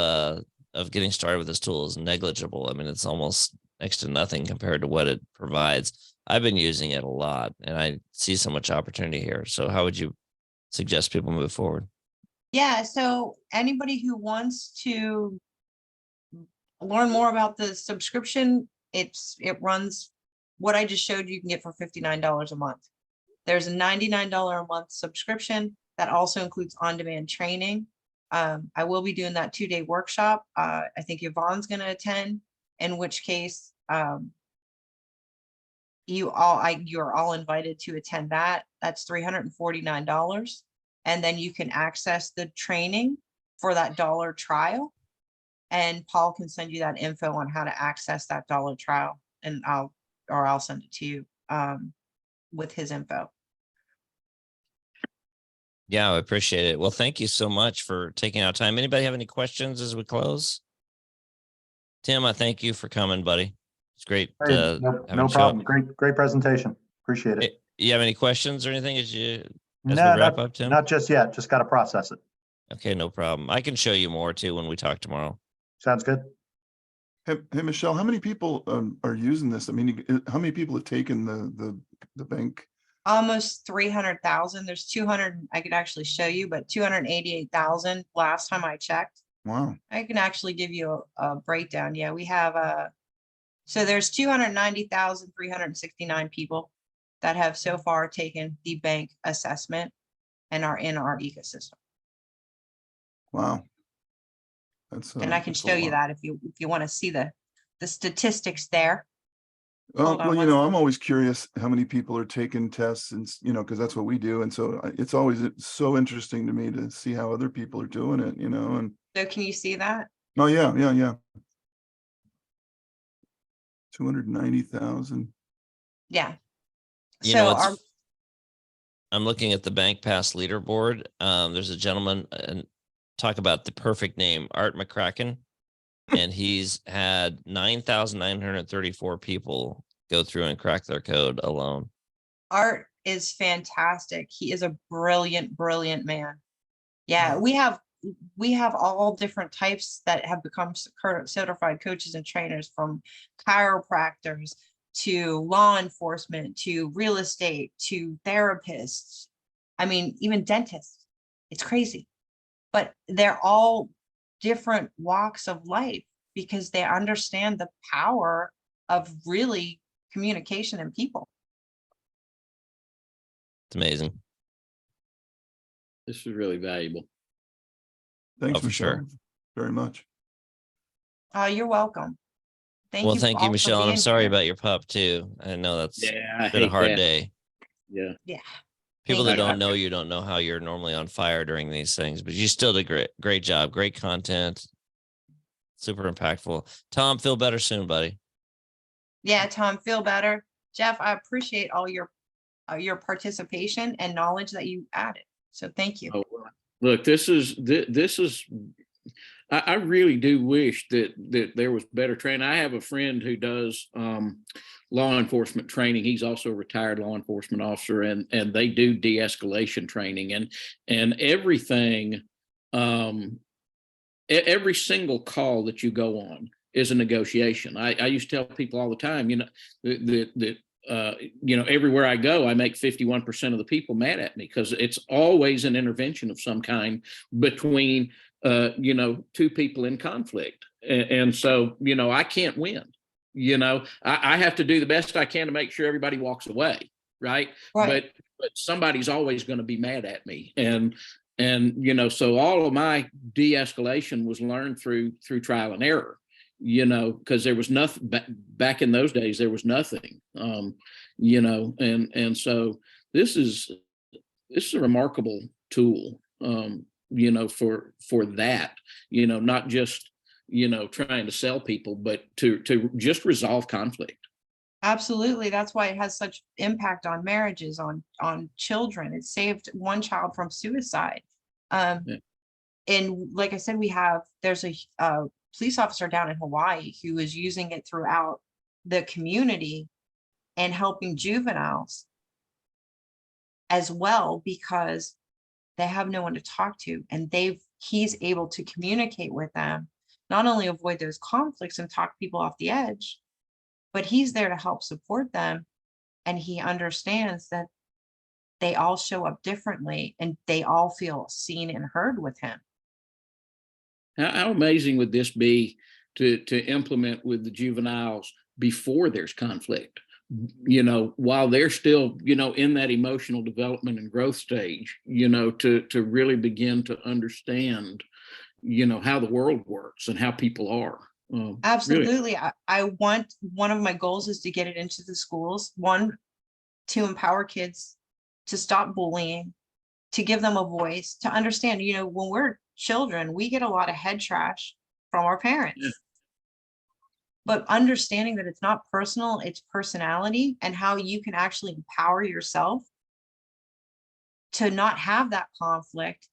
getting started with this tool is negligible. I mean, it's almost next to nothing compared to what it provides. I've been using it a lot and I see so much opportunity here. So how would you suggest people move forward? Yeah, so anybody who wants to learn more about the subscription, it runs what I just showed you can get for $59 a month. There's a $99 a month subscription. That also includes on-demand training. I will be doing that 2-day workshop. I think Yvonne's going to attend, in which case you're all invited to attend that. That's $349. And then you can access the training for that $1 trial. And Paul can send you that info on how to access that $1 trial, and I'll send it to you with his info. Yeah, I appreciate it. Well, thank you so much for taking out time. Anybody have any questions as we close? Tim, I thank you for coming, buddy. It's great. Hey, no problem. Great presentation. Appreciate it. You have any questions or anything as we No, wrap up, Tim? not just yet. Just got to process it. Okay, no problem. I can show you more too when we talk tomorrow. Sounds good. Hey, Michelle, how many people are using this? I mean, how many people have taken the bank? Almost 300,000. There's 200, I could actually show you, but 288,000 last time I checked. Wow. I can actually give you a breakdown. Yeah, we have so there's 290,369 people that have so far taken the bank assessment and are in our ecosystem. Wow. That's And I can that's a show you lot. that if you want to see the statistics there. Well, Hold on one I'm always curious how many people are taking tests, and because that's what we do, and so it's always so interesting to me to see how other people are doing it, and So can you see that? oh yeah. 290,000. Yeah. You So know, our I'm looking at the Bank Pass leaderboard. There's a gentleman, and talk about the perfect name, Art McCracken, and he's had 9,934 people go through and crack their code alone. Art is fantastic. He is a brilliant, brilliant man. Yeah, we have all different types that have become certified coaches and trainers, from chiropractors to law enforcement to real estate to therapists. I mean, even dentists. It's crazy, but they're all different walks of life because they understand the power of really communication and people. It's amazing. This is really valuable. Thanks, for Michelle, sure. very much. You're welcome. Thank you, all for Michelle. And I'm being sorry here. about your pup too. I know that's Yeah, I been a hate hard that. day. Yeah. Yeah. People Thank that you. don't know you don't know how you're normally on fire during these things, but you still did great job, great content, super impactful. Tom, feel better soon, buddy. Yeah, Tom, feel better. Jeff, I appreciate all your participation and knowledge that you added. So thank you. Oh, look, this is. I really do wish that there was better training. I have a friend who does law enforcement training. He's also a retired law enforcement officer, and they do de-escalation training, and everything. Every single call that you go on is a negotiation. I used to tell people all the time, that everywhere I go, I make 51% of the people mad at me, because it's always an intervention of some kind between two people in conflict. And so, I can't win. I have to do the best I can to make sure everybody walks away. Right. But somebody's always going to be mad at me. And so all of my de-escalation was learned through trial and error, because there was nothing back in those days. There was nothing, and so this is a remarkable tool, for that, not just, trying to sell people, but to just resolve conflict. Absolutely. That's why it has such impact on marriages, on children. It saved one child from suicide. And like I said, there's a police officer down in Hawaii who is using it throughout the community and helping juveniles as well, because they have no one to talk to, and he's able to communicate with them, not only avoid those conflicts and talk people off the edge, but he's there to help support them. And he understands that they all show up differently and they all feel seen and heard with him. How amazing would this be to implement with the juveniles before there's conflict, you know, while they're still, you know, in that emotional development and growth stage, you know, to really begin to understand, you know, how the world works and how people are. Really. Absolutely. I want, one of my goals is to get it into the schools. One, to empower kids to stop bullying, to give them a voice, to understand, you know, when we're children, we get a lot of head trash from our parents. Yeah. But understanding that it's not personal, it's personality, and how you can actually empower yourself to not have that conflict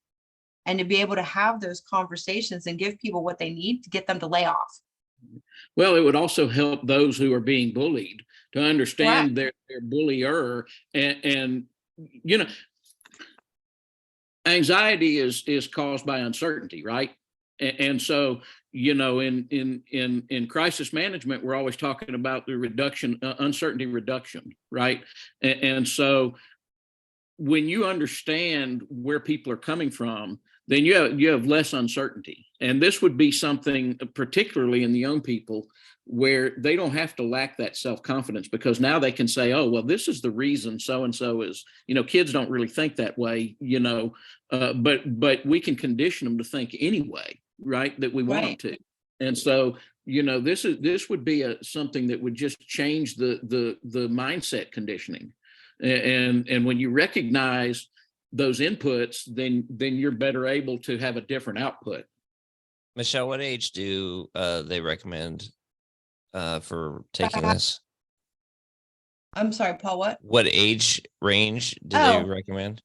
and to be able to have those conversations and give people what they need to get them to lay off. Well, it would also help those who are being bullied to understand their bullier, and you know, anxiety is caused by uncertainty, right? And so, you know, in crisis management, we're always talking about the reduction, uncertainty reduction, right? And so, when you understand where people are coming from, then you have less uncertainty. And this would be something, particularly in the young people, where they don't have to lack that self-confidence, because now they can say, oh, well, this is the reason so-and-so is, you know, kids don't really think that way, you know, but we can condition them to think anyway, right? That we want them to. And so, you know, this would be something that would just change the mindset conditioning. And when you recognize those inputs, then you're better able to have a different output. Michelle, what age do they recommend for taking this? I'm sorry, Paul, what? What age range do they recommend?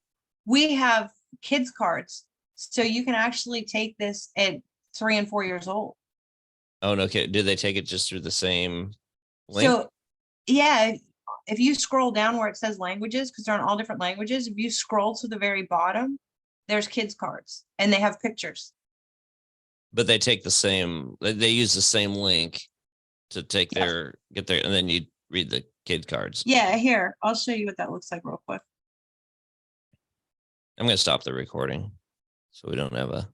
We have kids cards, so you can actually take this at 3 and 4 years old. Oh, no, okay. Do they take it just through the same link? So, yeah, if you scroll down where it says languages, because they're on all different languages, if you scroll to the very bottom, there's kids cards and they have pictures. But they take the same, they use the same link to take get their, and then you read the kid cards. Yeah, here, I'll show you what that looks like real quick. I'm going to stop the recording so we don't have a